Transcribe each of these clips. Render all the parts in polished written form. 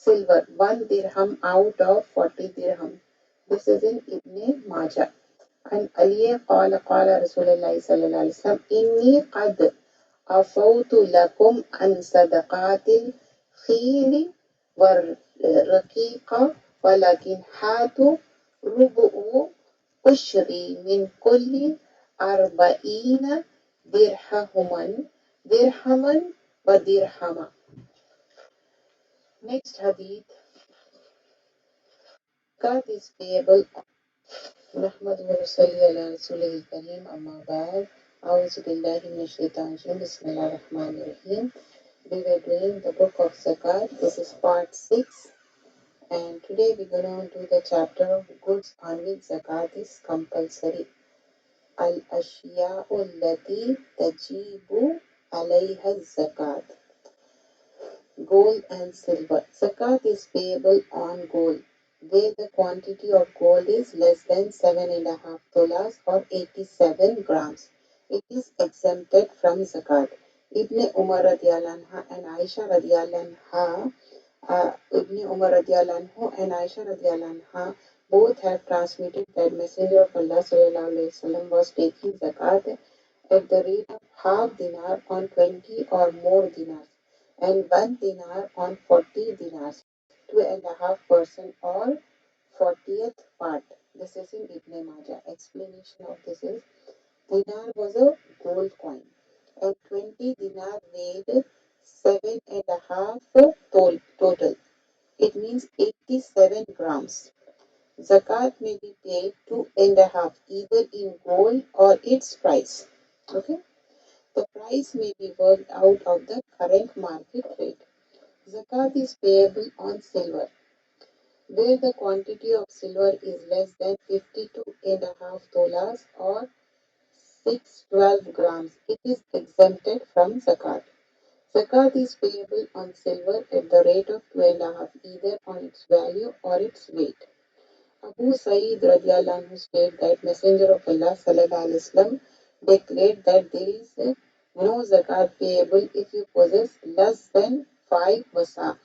silver 1 dirham out of 40 dirham. This is in Ibn Majah. عن علي قال قال رسول الله صلى الله عليه وسلم إني قد عفوت لكم عن صدقات الخيل والرقيقة ولكن هاتوا ربع عشري من كل 40 درهما ودرهما. Next hadith. Zakat is payable. نحمده ونصلي على رسوله الكريم أما بعد أعوذ بالله من الشيطان الرجيم بسم الله الرحمن الرحيم. We were doing the book of Zakat. This is part 6 and today we're going to do the chapter of goods on which Zakat is compulsory. Al-Ashya'u allati tajibu alayha zakat. Gold and silver. Zakat is payable on gold where the quantity of gold is less than 7.5 tolas or 87 grams. It is exempted from zakat. Ibn Umar radiyallahu anha and Aisha radiyallahu anha, Ibn Umar radiyallahu anhu and Aisha radiyallahu anha both have transmitted that Messenger of Allah sallallahu alaihi wasallam was taking zakat at the rate of half dinar on 20 or more dinars and 1 dinar on 40 dinars, 2.5% or 40th part. This is in Ibn Majah. Explanation of this is dinar was a gold coin and 20 dinar weighed 7.5 total. It means 87 grams. Zakat may be paid 2.5 either in gold or its price. Okay. The price may be worked out of the current market rate. Zakat is payable on silver. Where the quantity of silver is less than 52.5 dollars or 612 grams, it is exempted from zakat. Zakat is payable on silver at the rate of 2.5 either on its value or its weight. Abu Sa'id radiallahu anhu stated that Messenger of Allah sallallahu alaihi wasallam declared that there is no zakat payable if you possess less than 5 wasa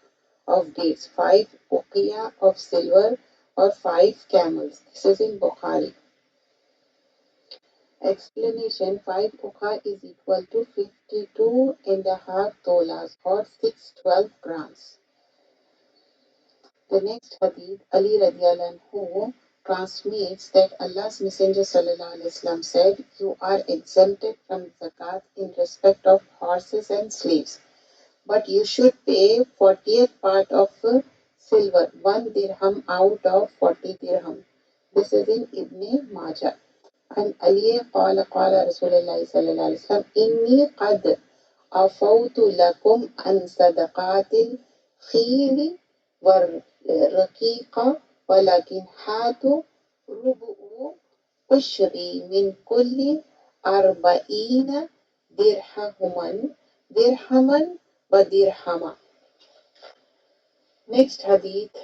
of dates, 5 uqiyah of silver or 5 camels. This is in Bukhari. Explanation: 5 uqah is equal to 52.5 tolas or 612 grams. The next hadith, Ali radiallahu anhu transmits that Allah's Messenger sallallahu alaihi wasallam said, "You are exempted from zakat in respect of horses and slaves, but you should pay 40th part of silver, 1 dirham out of 40 dirham." This is in Ibn Majah. And Ali قال قال رسول الله صلى الله عليه وسلم إني قد عفوت لكم عن صدقات الخيل والرقيقة ولكن هاتوا ربع عشري من كل 40 درهما ودرهما. Next hadith.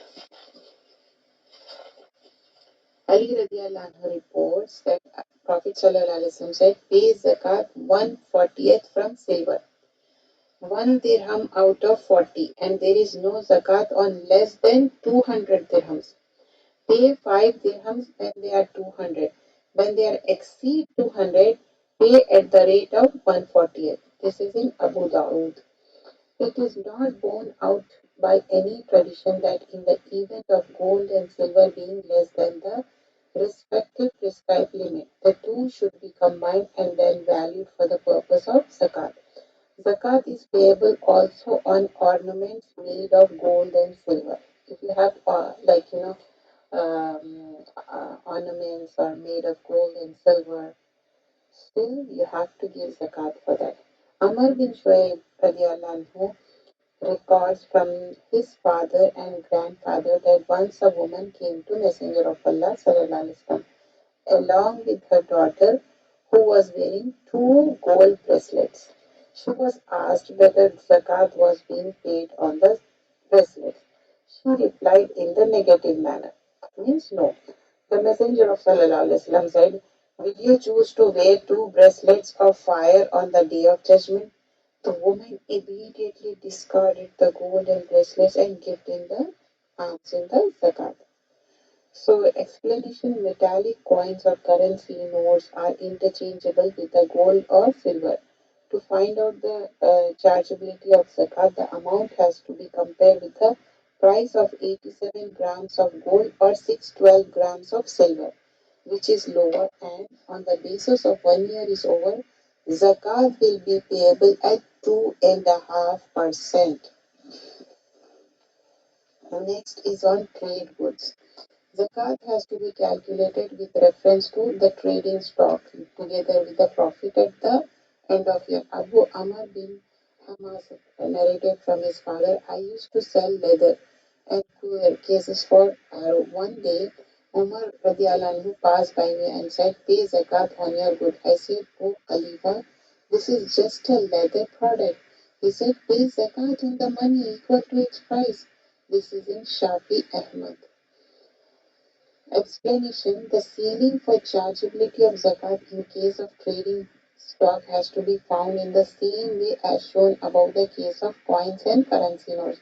Ali radiallahu anhu reports that Prophet sallallahu alaihi wasallam said, "Pay zakat 1/40th from silver, 1 dirham out of 40, and there is no zakat on less than 200 dirhams. Pay 5 dirhams when they are 200. When they are exceed 200, pay at the rate of 1/40th." This is in Abu Dawood. It is not borne out by any tradition that in the event of gold and silver being less than the respective prescribed limit, the two should be combined and then valued for the purpose of zakat. Zakat is payable also on ornaments made of gold and silver. If you have ornaments are made of gold and silver, still you have to give zakat for that. Amr bin Shuaib radiallahu anhu records from his father and grandfather that once a woman came to Messenger of Allah sallallahu alaihi wasallam along with her daughter who was wearing 2 gold bracelets. She was asked whether zakat was being paid on the bracelets. She replied in the negative manner, means no. The Messenger of Sallallahu Alaihi Wasallam said, "Will you choose to wear 2 bracelets of fire on the day of judgment?" The woman immediately discarded the golden bracelets and gave in the alms in the zakat. So, explanation: metallic coins or currency notes are interchangeable with the gold or silver. To find out the chargeability of zakat, the amount has to be compared with the price of 87 grams of gold or 612 grams of silver, which is lower, and on the basis of 1 year is over, zakat will be payable at 2.5%. Next is on trade goods. Zakat has to be calculated with reference to the trading stock together with the profit at the end of year. Abu Amr bin Hamas narrated from his father, I used to sell leather and cases for arrow. One day, Umar radiallahu anhu passed by me and said, pay zakat on your good. I said, oh Khalifa, this is just a leather product. He said, pay zakat on the money equal to its price. This is in Shafi Ahmad. Explanation: the ceiling for chargeability of zakat in case of trading stock has to be found in the same way as shown above the case of coins and currency notes.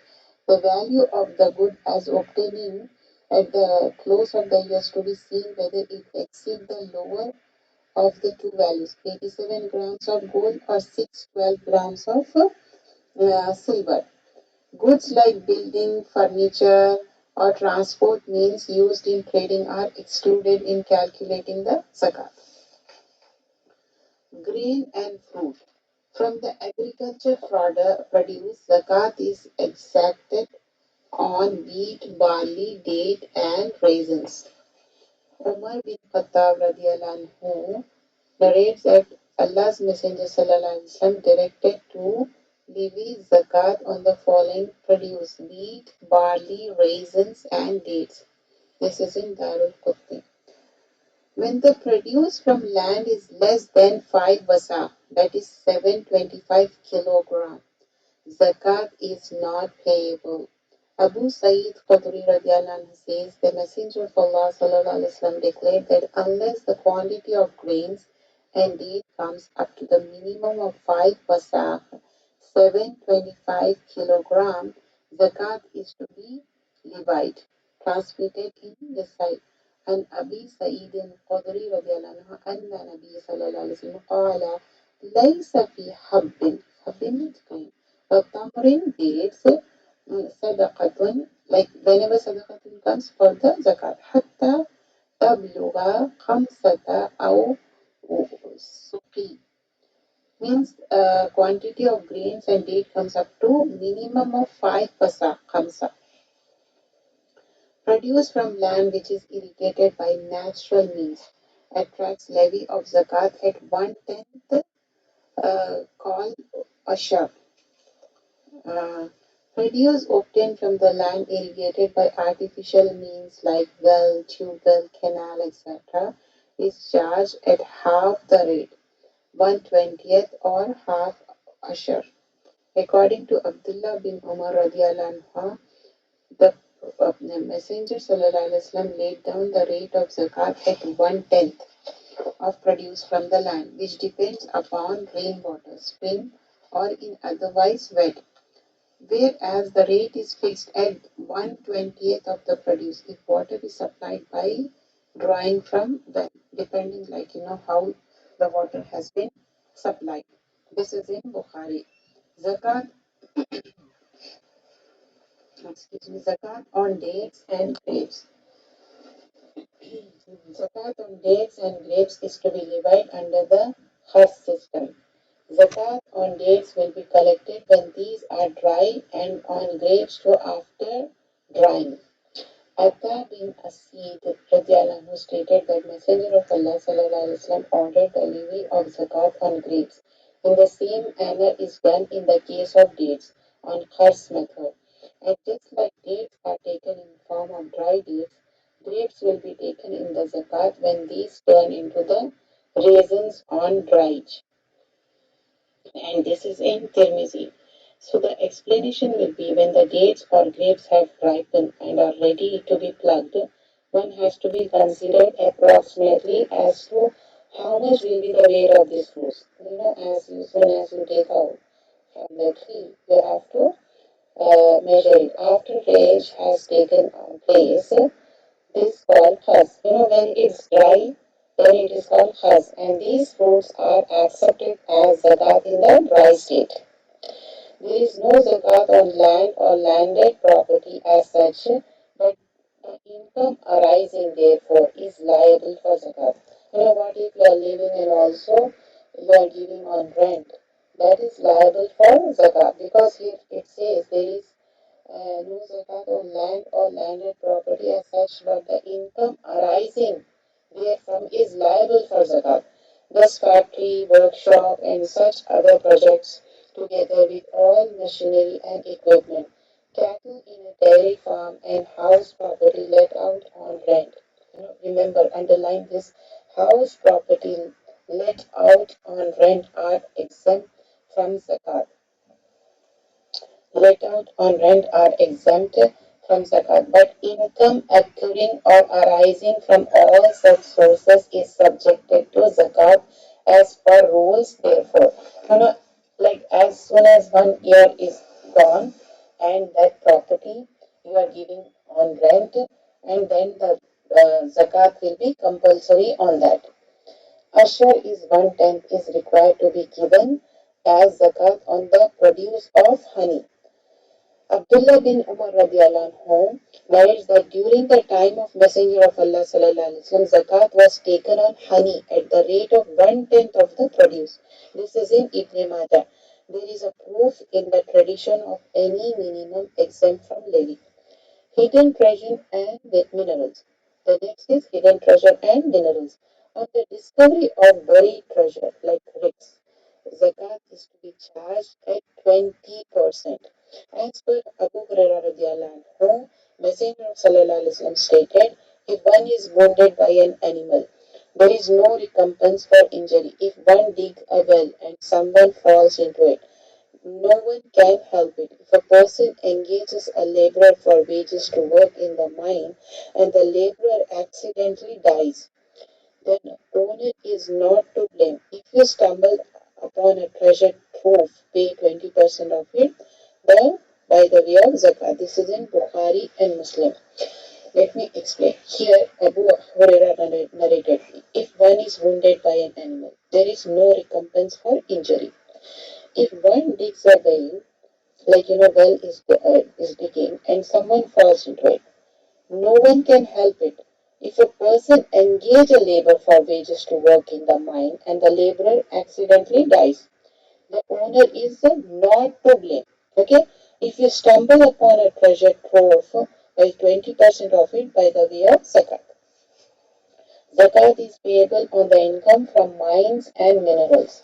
The value of the good as obtaining at the close of the year is to be seen whether it exceeds the lower of the two values, 87 grams of gold or 612 grams of silver. Goods like building, furniture, or transport means used in trading are excluded in calculating the zakat. Grain and fruit. From the agriculture produce, zakat is exacted on wheat, barley, date, and raisins. Umar bin Khattab anhu narrates that Allah's Messenger directed to levy zakat on the following produce: wheat, barley, raisins, and dates. This is in Darul Qutni. When the produce from land is less than 5 wasa, that is 725 kilogram, zakat is not payable. Abu Sa'id Khudri radiallahu says the Messenger of Allah declared that unless the quantity of grains and date comes up to the minimum of 5 wasaq, 725 kilogram, zakat is to be levied. Transmitted in the site. And Abi Sa'id Khudri radiallahu anna Nabi sallallahu alayhi wa sallam qala laysa fi habbin means grain. Tamrin dates sadaqatun, like whenever sadaqatun comes for the zakat, hatta tabluga khamsata aw suqi, means quantity of grains and date comes up to minimum of 5 pasa khamsa. Produce from land which is irrigated by natural means attracts levy of zakat at 1/10 called ashar. Uh, Produce obtained from the land irrigated by artificial means like well, tube well, canal, etc. is charged at half the rate, 1/20th or half ashar. According to Abdullah bin Umar radiallahu anhu, the Messenger sallallahu alaihi wasallam laid down the rate of zakat at 1/10 of produce from the land, which depends upon rainwater, spring, or in otherwise wet, whereas the rate is fixed at 1/20th of the produce if water is supplied by drawing from well, depending how the water has been supplied. This is in Bukhari. Zakat, zakat on dates and grapes. Zakat on dates and grapes is to be levied under the khas system. Zakat on dates will be collected when these are dry and on grapes too after drying. Atta bin Asid radiallahu stated that Messenger of Allah ordered the levy of zakat on grapes. In the same manner is done in the case of dates on khars method. And just like dates are taken in form of dry dates, grapes will be taken in the zakat when these turn into the raisins on dry. And this is in Tirmizi. So the explanation will be when the dates or grapes have ripened and are ready to be plucked, one has to be considered approximately as to how much will be the weight of this fruit. As soon as you take out from the tree, you have to measure it. After age has taken place, this called khas. When it's dry, then it is called khas. And these fruits are accepted as zakat in the dry state. There is no zakat on land or landed property as such, but the income arising therefore is liable for zakat. What if you are living and also you are giving on rent? That is liable for zakat because here it says there is no zakat on land or landed property as such, but the income arising therefrom is liable for zakat. Thus, factory, workshop, and such other projects, together with all machinery and equipment, cattle in a dairy farm, and house property let out on rent. Remember, underline this: house property let out on rent are exempt from zakat. Let out on rent are exempt from zakat, but income accruing or arising from all such sources is subjected to zakat as per rules. Therefore, like as soon as 1 year is gone and that property you are giving on rent, and then the zakat will be compulsory on that. Ashur is 1/10 is required to be given as zakat on the produce of honey. Abdullah bin Umar radiallahu anhu narrates that during the time of Messenger of Allah sallallahu alaihi wasallam, zakat was taken on honey at the rate of 1/10 of the produce. This is in Ibn Majah. There is a proof in the tradition of any minimum exempt from levy. Hidden treasure and minerals. The next is hidden treasure and minerals. On the discovery of buried treasure like bricks, zakat is to be charged at 20%. As per Abu Hurairah radiallahu anhu, Messenger of Sallallahu Alaihi Wasallam stated, if one is wounded by an animal, there is no recompense for injury. If one digs a well and someone falls into it, no one can help it. If a person engages a laborer for wages to work in the mine and the laborer accidentally dies, then owner is not to blame. If you stumble upon a treasure trove, pay 20% of it by the way of zakat. This is in Bukhari and Muslim. Let me explain. Here, Abu Huraira narrated, if one is wounded by an animal, there is no recompense for injury. If one digs a well, like well is digging, and someone falls into it, no one can help it. If a person engage a labor for wages to work in the mine and the laborer accidentally dies, the owner is not to blame. Okay? If you stumble upon a treasure trove, by 20% of it by the way of zakat. Zakat is payable on the income from mines and minerals.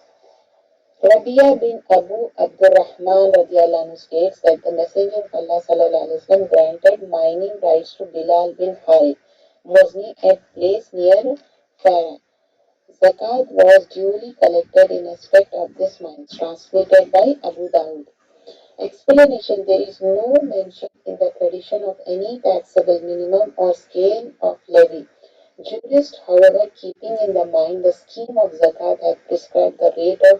Rabia bin Abu Abdurrahman radiallahu anhu states that the Messenger of Allah sallallahu alaihi wasallam granted mining rights to Bilal bin Harith Muzni at place near Farah. Zakat was duly collected in respect of this mines, transmitted by Abu Dawud. Explanation: there is no mention in the tradition of any taxable minimum or scale of levy. Jurists, however, keeping in the mind the scheme of zakat, have prescribed the rate of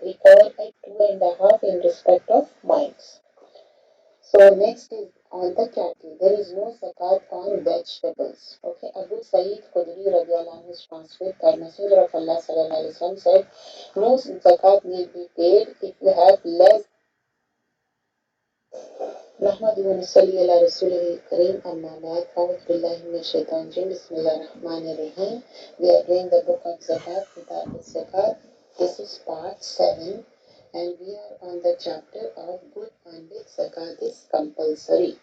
recovered at 2.5 in respect of mines. So next is on the cattle. There is no zakat on vegetables. Okay, Abu Sa'id Khudri radiallahu anhu translate that Messenger of Allah sallallahu alaihi wasallam said, no zakat need be paid if you have less. نحمده ونصلي على رسوله الكريم أما بعد أعوذ بالله من الشيطان الرجيم بسم الله الرحمن الرحيم. We are doing the book of Zakat, Kitab al-Zakat. This is part 7 and we are on the chapter of good and big zakat is compulsory.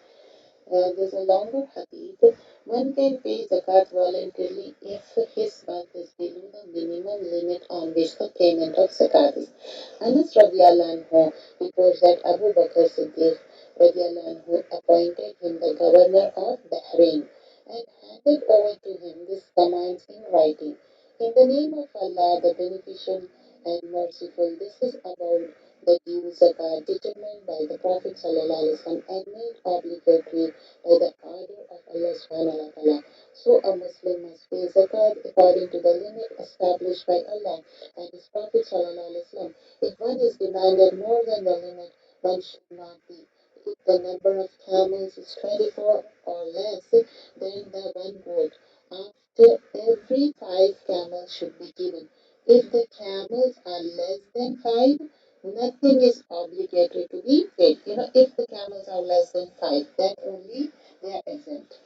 There's a longer hadith. One can pay zakat voluntarily if his wealth is below the minimum limit on which the payment of zakat is. Anas radiallahu anhu reports that Abu Bakr Siddiq radiallahu anhu appointed him the governor of Bahrain and handed over to him these commands in writing. In the name of Allah, the beneficent and merciful, this is about the due zakat determined by the Prophet ﷺ and made obligatory by the order of Allah subhanahu wa ta'ala. So a Muslim must pay zakat according to the limit established by Allah and His Prophet ﷺ. If one is demanded more than the limit, one should not be. If the number of camels is 24 or less, then the one goat after every 5 camels should be given. If the camels are less than 5, nothing is obligatory to be paid. If the camels are less than 5, then only they are exempt.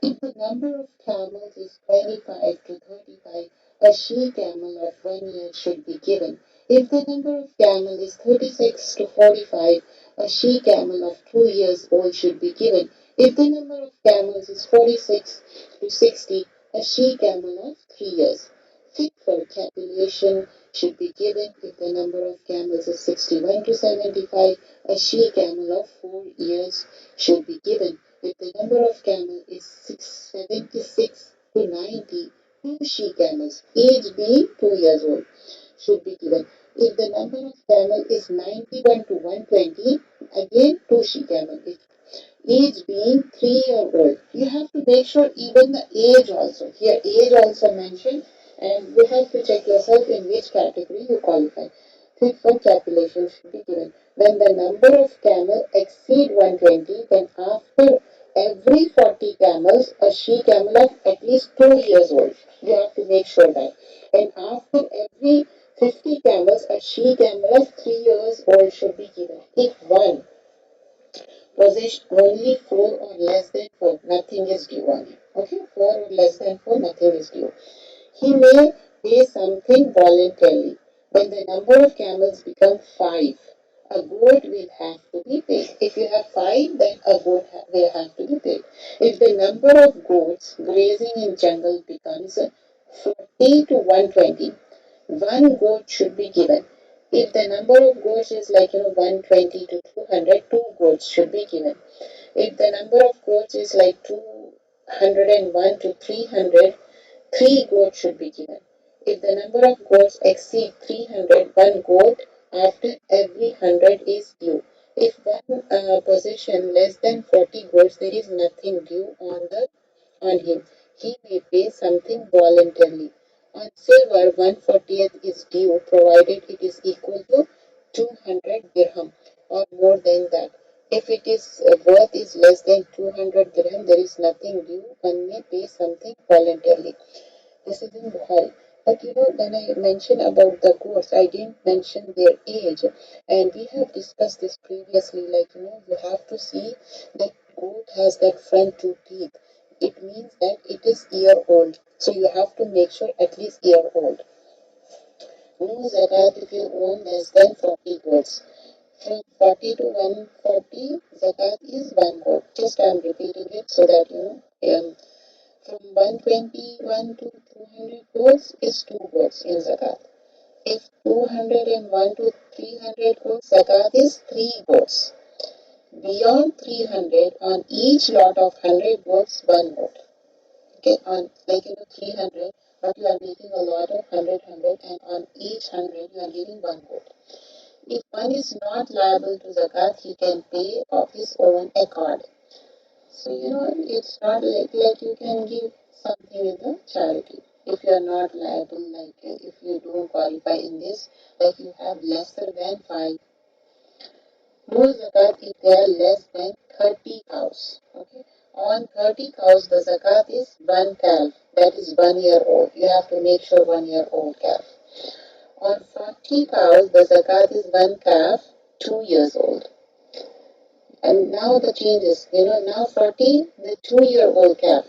If the number of camels is 25 to 35, a she camel of 1 year should be given. If the number of camels is 36 to 45, a she camel of 2 years old should be given. If the number of camels is 46 to 60, a she camel of 3 years. Fit for capulation should be given if the number of camels is 61 to 75, a she camel of 4 years should be given. If the number of camels is 76 to 90, two she camels, age being 2 years old, should be given. If the number of camel is 91 to 120, again two she camel. If age being 3 year old, you have to make sure even the age also. Here age also mentioned, and you have to check yourself in which category you qualify. Fit for calculation should be given. When the number of camel exceed 120, then after every 40 camels, a she camel of at least 2 years old. You have to make sure that. And after every 50 camels, a she camel of 3 years old should be given. If one possess only 4 or less than 4, nothing is due on him. Okay, 4 or less than 4, nothing is due. He may pay something voluntarily. When the number of camels become 5, a goat will have to be paid. If you have 5, then a goat will have to be paid. If the number of goats grazing in jungle becomes 40 to 120, one goat should be given. If the number of goats is 120 to 200, two goats should be given. If the number of goats is 201 to 300, three goats should be given. If the number of goats exceed 300, one goat after every 100 is due. If one possession less than 40 goats, there is nothing due on him. He may pay something voluntarily. On silver, 1/40th is due provided it is equal to 200 dirham or more than that. If it is worth is less than 200 dirham, there is nothing due. One may pay something voluntarily. This is in Bukhari. But when I mentioned about the goats, I didn't mention their age. And we have discussed this previously. You have to see that goat has that front two teeth. It means that it is year old. So you have to make sure at least year old. No zakat if you own less than 40 goats. From 40 to 140, zakat is one goat. Just I'm repeating it so that from 121 to 200 goats is two goats in zakat. If 201 to 300 goats, zakat is three goats. Beyond 300, on each lot of 100 goats, one goat. Okay, on 300, but you are making a lot of 100, and on each 100 you are giving one goat. If one is not liable to zakat, he can pay of his own accord. So, it's not like you can give something in the charity. If you are not liable, if you don't qualify in this, you have lesser than 5. No zakat if they are less than 30 cows. Okay. On 30 cows, the zakat is one calf. That is 1 year old. You have to make sure 1 year old calf. On 40 cows, the zakat is one calf, 2 years old. And now the changes, now 40, the 2 year old calf.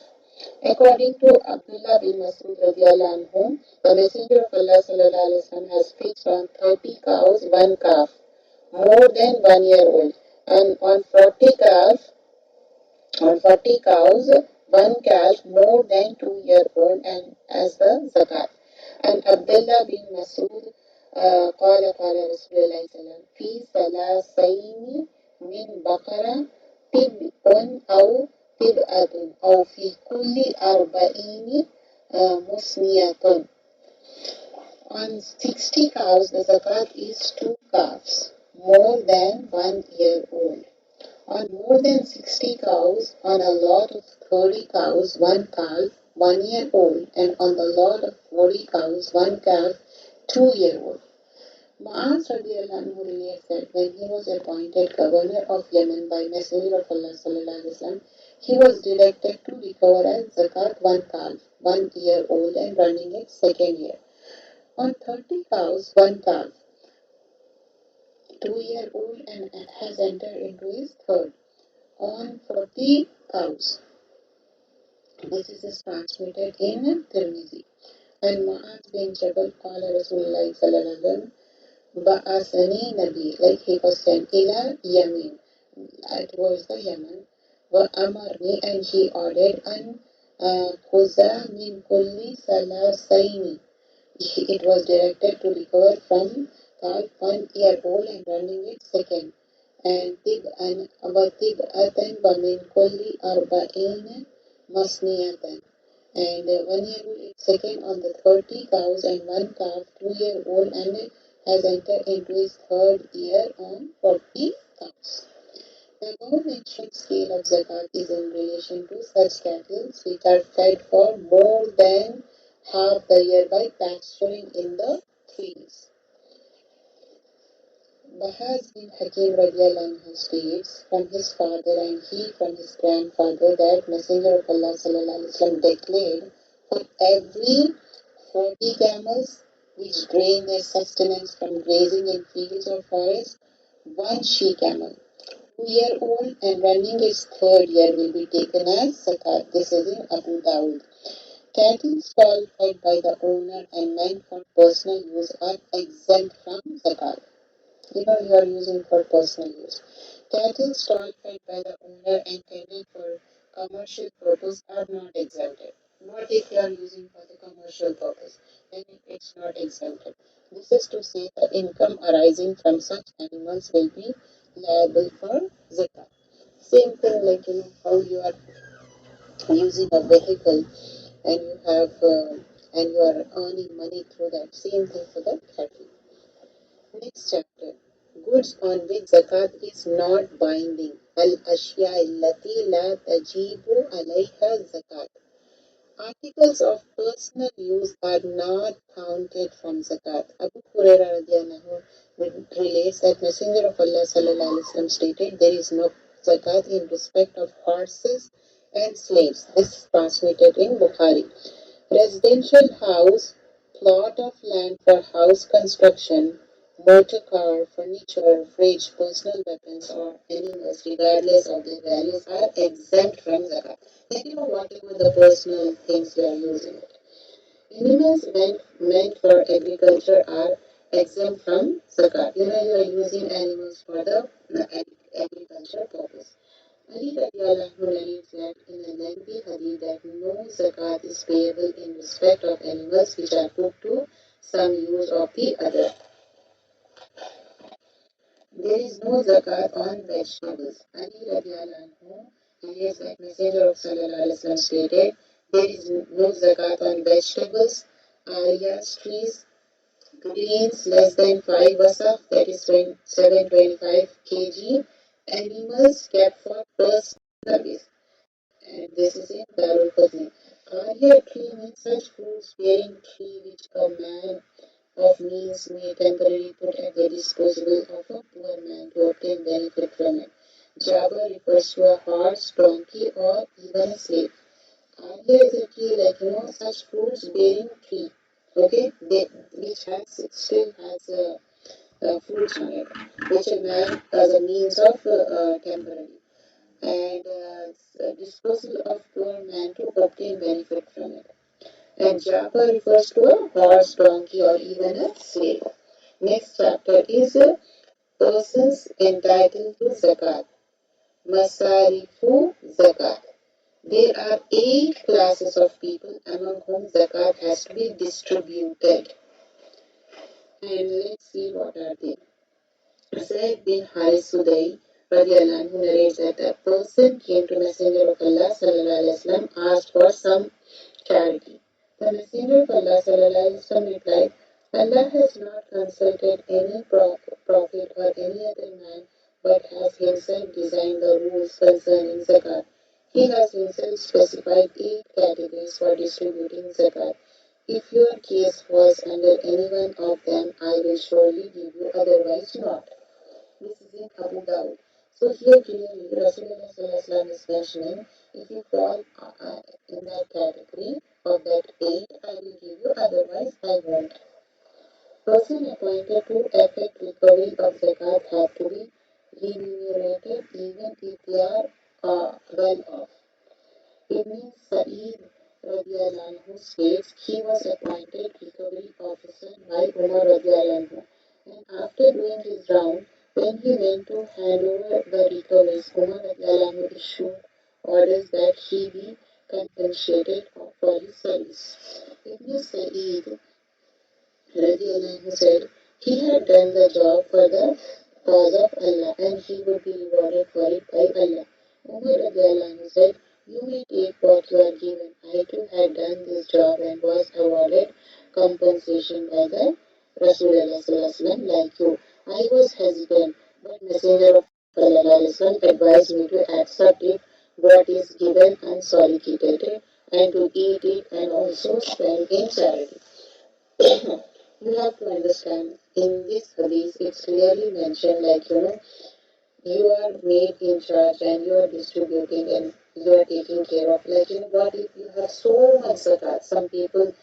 According to Abdullah bin Masud radiallahu anhu, the Messenger of Allah sallallahu alaihi wasallam has fixed on 30 cows, one calf, more than 1 year old. And on 40 cows, one calf more than 2 year old and as the zakat. And Abdullah bin Masud قال رسول الله صلى الله عليه وسلم في ثلاثين من بقرة تبع أو تبعة أو في كل 40 مسنية. On 60 cows, the zakat is two calves, more than 1 year old. On more than 60 cows, on a lot of 30 cows, one calf, 1 year old, and on the lot of 40 cows, one calf, 2 year old. Mu'az radiallahu anhu relates that when he was appointed governor of Yemen by Messenger of Allah sallallahu alaihi wasallam, he was directed to recover as zakat one calf, 1 year old and running its second year. On 30 cows, one calf, 2 year old and has entered into his third. On 40 cows, this is transmitted in Tirmizi. And Mu'az bin Jabal qala Rasulullah sallallahu alaihi wasallam Ba'asani Nabi, like he was sent ila Yemen, towards the Yemen. Wa Amarni, and he ordered an Khuza min kulli salasaini. It was directed to recover from calf 1 year old and running its second. And Tib an Abatib Atan wa min kulli arba'in masniyatan. And 1 year old its second on the 30 cows and one calf 2 year old and has entered into his third year on 40 cows. The above-mentioned scale of zakat is in relation to such cattle which are fed for more than half the year by pasturing in the fields. Bahaz bin Hakim radiallahu anhu states from his father and he from his grandfather that Messenger of Allah sallallahu alaihi wasallam declared, for every 40 camels which drain their sustenance from grazing in fields or forests, one she camel, 2 year old and running its third year, will be taken as zakat. This is in Abu Dawud. Cattle stall fed by the owner and meant for personal use are exempt from zakat. You are using for personal use. Cattle stall fed by the owner and tended for commercial purpose are not exempted. What if you are using for the commercial purpose? Then it's not exempted. This is to say the income arising from such animals will be liable for zakat. Same thing like how you are using a vehicle and you have and you are earning money through that. Same thing for the cattle. Next chapter. Goods on which zakat is not binding. Al-ashya allati la tajibu alayha zakat. Articles of personal use are not counted from zakat. Abu Hurairah radiallahu relates that Messenger of Allah sallallahu alaihi wasallam stated there is no zakat in respect of horses and slaves. This is transmitted in Bukhari. Residential house, plot of land for house construction, motor car, furniture, fridge, personal weapons, or animals, regardless of their values, are exempt from zakat. Like whatever the personal things you are using. Animals meant for agriculture are exempt from zakat. You are using animals for the agriculture purpose. Ali radiallahu narrates that in a lengthy hadith that no zakat is payable in respect of animals which are put to some use of the other. There is no zakat on vegetables. Ali radiallahu anhu narrates that Messenger of Sallallahu Alaihi Wasallam stated, there is no zakat on vegetables, alias trees, greens less than 5 wasaf, that is 725 kg, animals kept for personal service. And this is in Darul Qadni. Arya tree means such fruits bearing tree which a man of means may temporarily put at the disposal of a poor man to obtain benefit from it. Jabba refers to a horse, donkey, or even a slave. Arya is a tree like such fruits bearing tree. Okay, which still has fruits on it, which a man as a means of temporary and disposal of poor man to obtain benefit from it. And Japa refers to a horse, donkey, or even a slave. Next chapter is persons entitled to zakat. Masarifu zakat. There are 8 classes of people among whom zakat has to be distributed. And let's see what are they. Zaid bin Haris Sudai radiallahu anhu narrates that a person came to Messenger of Allah sallallahu alaihi wasallam asked for some charity. The Messenger of Allah sallallahu alaihi wasallam replied, Allah has not consulted any prophet or any other man, but has himself designed the rules concerning zakat. He has himself specified 8 categories for distributing zakat. If your case was under any one of them, I will surely give you, otherwise not. This is in Abu Dawud. So here clearly Rasulullah is mentioning, if you fall in that category of that eight, I will give you, otherwise I won't. Person appointed to effect recovery of zakat have to be remunerated even if they are well off. Ibn Sa'id radiallahu states he was appointed recovery officer by Umar radiallahu, and after doing his round, when he went to hand over the recoveries, Umar radiallahu issued orders that he be compensated for his service. Ibn Sa'id radiallahu said he had done the job for the cause of Allah and he would be rewarded for it by Allah. Umar radiallahu said, you may take what you are given. I too had done this job and was awarded compensation by the Rasulullah like you. I was hesitant, but Messenger of Allah advised me to accept it, what is given unsolicited, and to eat it and also spend in charity. You have to understand, in this hadith, it's clearly mentioned you are made in charge and you are distributing and you are taking care of. What if you have so much zakat? Some people,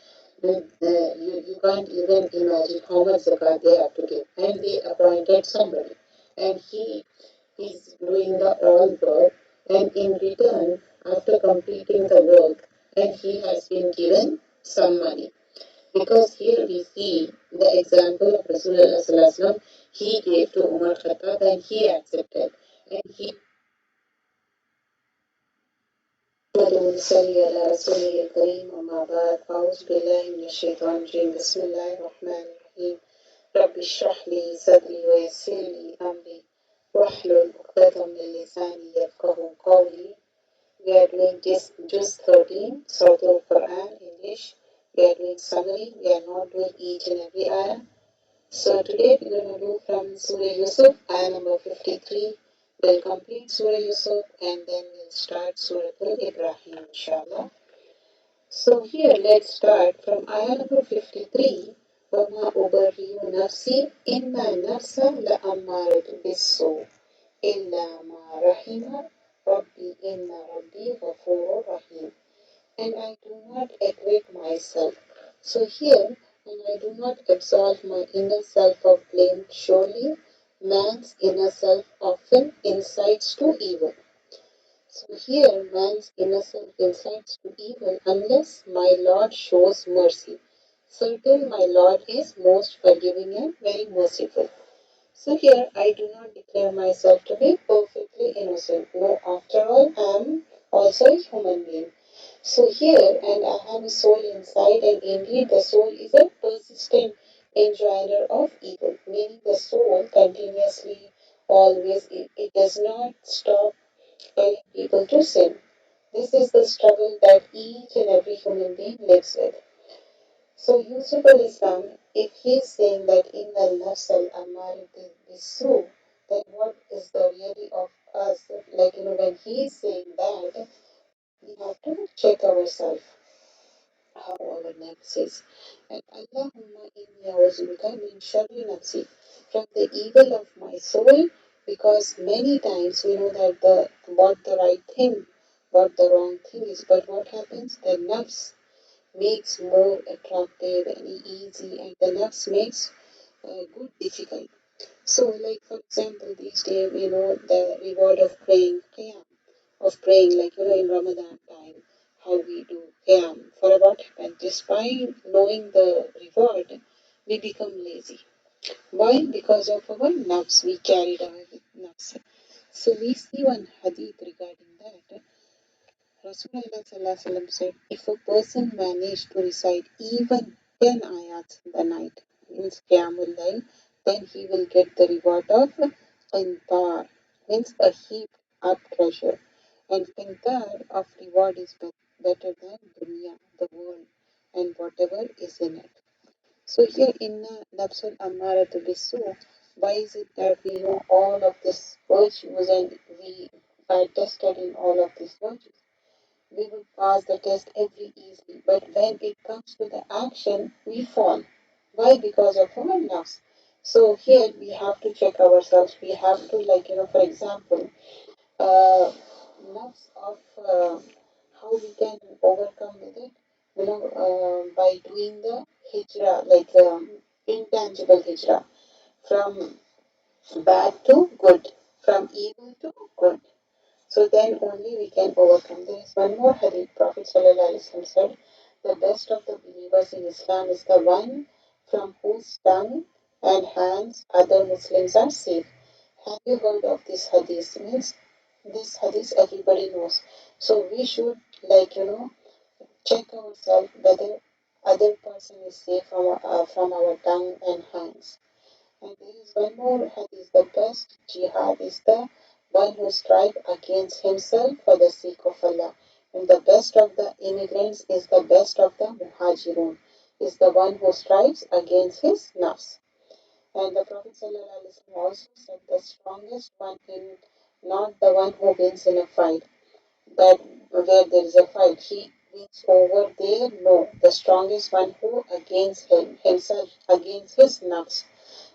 you can't even imagine how much zakat they have to give. And they appointed somebody. And he is doing the all work. And in return, after completing the work, and he has been given some money. Because here we see the example of Rasulullah, he gave to Umar Khattab and he accepted. And he صلي على رسوله الكريم أما بعد أعوذ بالله من الشيطان الرجيم بسم الله الرحمن الرحيم رب اشرح لي صدري ويسر لي أمري واحلل عقدة من لساني يفقهوا قولي. We are doing this Juz 13, Surah Al-Quran, English. We are doing summary. We are not doing each and every ayah. So today we're going to do from Surah Yusuf, ayah number 53. We'll complete Surah Yusuf and then we'll start Surah Al-Ibrahim, inshallah. So here let's start from ayah number 53. وَمَا أُبَرِّئُ نَفْسِي إِنَّ النَّفْسَ لَأَمَّارَةٌ بِالسُّوءِ إِلَّا مَا رَحِمَ رَبِّي إِنَّ رَبِّي غَفُورٌ رَحِيمٌ. And I do not equate myself. So here, and I do not absolve my inner self of blame. Surely, man's inner self often incites to evil. So here, man's inner self incites to evil unless my Lord shows mercy. Certain my Lord is most forgiving and very merciful. So here, I do not declare myself to be perfectly innocent. No, after all, I am also a human being. So here, and I have a soul inside, and indeed the soul is a persistent enjoyer of evil, meaning the soul continuously, always, it does not stop telling people to sin. This is the struggle that each and every human being lives with. So Yusuf al-Islam, if he is saying that in the nafs al-ammar bisu, then what is the reality of us? When he is saying that, we have to check ourselves how our nafs is. And Allahumma inni a'udhubika min sharri nafsi, from the evil of my soul, because many times we know that what the right thing, what the wrong thing is, but what happens? The nafs makes more attractive and easy, and the nafs makes good difficult. So, like for example, these days we know the reward of praying, qiyam, of praying, in Ramadan time, how we do qiyam. For what happens? Despite knowing the reward, we become lazy. Why? Because of our nafs, we carried away with nafs. So we see one hadith regarding that. Rasulullah said, if a person managed to recite even 10 ayats in the night, means Qiyamul Layl, then he will get the reward of Qintar, means a heaped up treasure. And Qintar of reward is better than Dunya, the world, and whatever is in it. So here in Nafsul Ammaratu Bisu, why is it that we know all of these virtues and we are tested in all of these virtues? We will pass the test every easily. But when it comes to the action, we fall. Why? Because of our nerves. So here we have to check ourselves. We have to, like, for example, uh, nerves of how we can overcome with it, by doing the hijra, like intangible hijra, from bad to good, from evil to good. So then only we can overcome. There is one more hadith. Prophet ﷺ said, the best of the believers in Islam is the one from whose tongue and hands other Muslims are safe. Have you heard of this hadith? Means this hadith everybody knows. So we should, like, check ourselves whether other person is safe from our tongue and hands. And there is one more hadith. The best jihad is the one who strives against himself for the sake of Allah. And the best of the immigrants is the best of the muhajirun, is the one who strives against his nafs. And the Prophet ﷺ also said the strongest one in not the one who wins in a fight, that where there is a fight, he wins over there. No, the strongest one who against himself, against his nafs.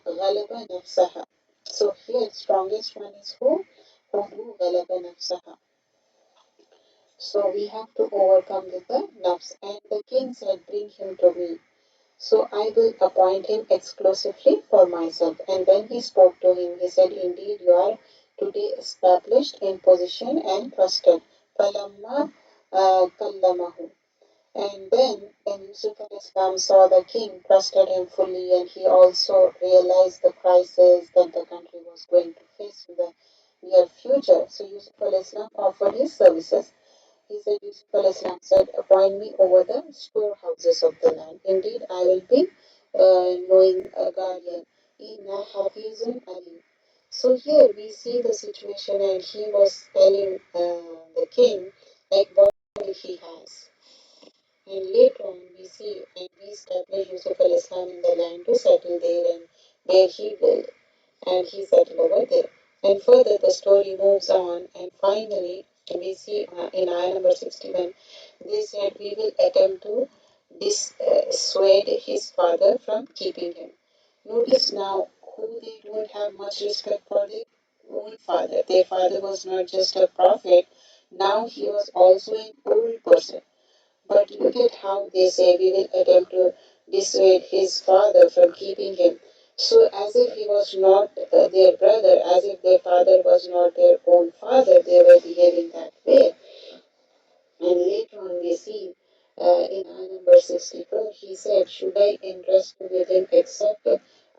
غلب نفسها. So here strongest one is who do غلب نفسها. So we have to overcome with the nafs. And the king said, bring him to me. So I will appoint him exclusively for myself. And when he spoke to him, he said, indeed you are today established in position and trusted. فَلَمَّا كَلَّمَهُ. And then, when Yusuf al-Islam saw the king, trusted him fully, and he also realized the crisis that the country was going to face in the near future. So Yusuf al-Islam offered his services. He said, Yusuf al-Islam said, appoint me over the storehouses of the land. Indeed, I will be knowing a guardian. Inna hafizun alim. So here we see the situation, and he was telling the king, like, what he has. And later on, we see and we establish Yusuf al-Islam in the land to settle there, and where he will, and he settled over there. And further, the story moves on, and finally, we see in ayah number 61, they said, we will attempt to dissuade his father from keeping him. Notice now who they don't have much respect for their own father. Their father was not just a prophet, now he was also an old person. But look at how they say we will attempt to dissuade his father from keeping him. So, as if he was not their brother, as if their father was not their own father, they were behaving that way. And later on, we see in ayah number 64, he said, should I entrust you with him except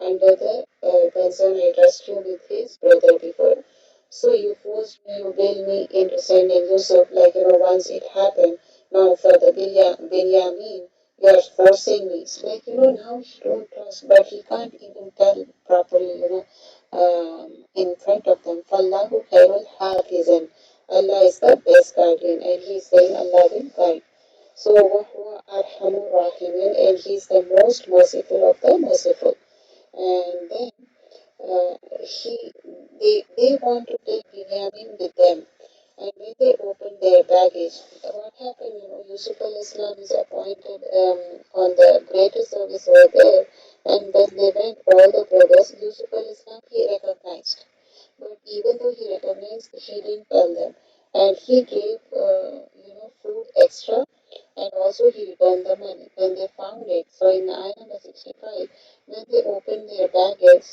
under the concern I trust you with his brother before? So you forced me, you bailed me into sending Yusuf, like, once it happened. Now for the Binyamin, you are forcing me. It's like, now he don't trust, but he can't even tell properly, in front of them. Fallahu khairul hafizan. Allah is the best guardian, and He is saying Allah will guide. So, وَهُوَ أَرْحَمُ الرَّاحِمِينَ, and He is the most merciful of the merciful. And then he, they want to take Binyamin with them. And when they opened their baggage, what happened? Yusuf al-Islam is appointed on the greater service over there. And when they went, all the brothers, Yusuf al-Islam, he recognized. But even though he recognized, he didn't tell them. And he gave, food extra, and also he returned the money when they found it. So in ayah number 65, when they opened their baggage,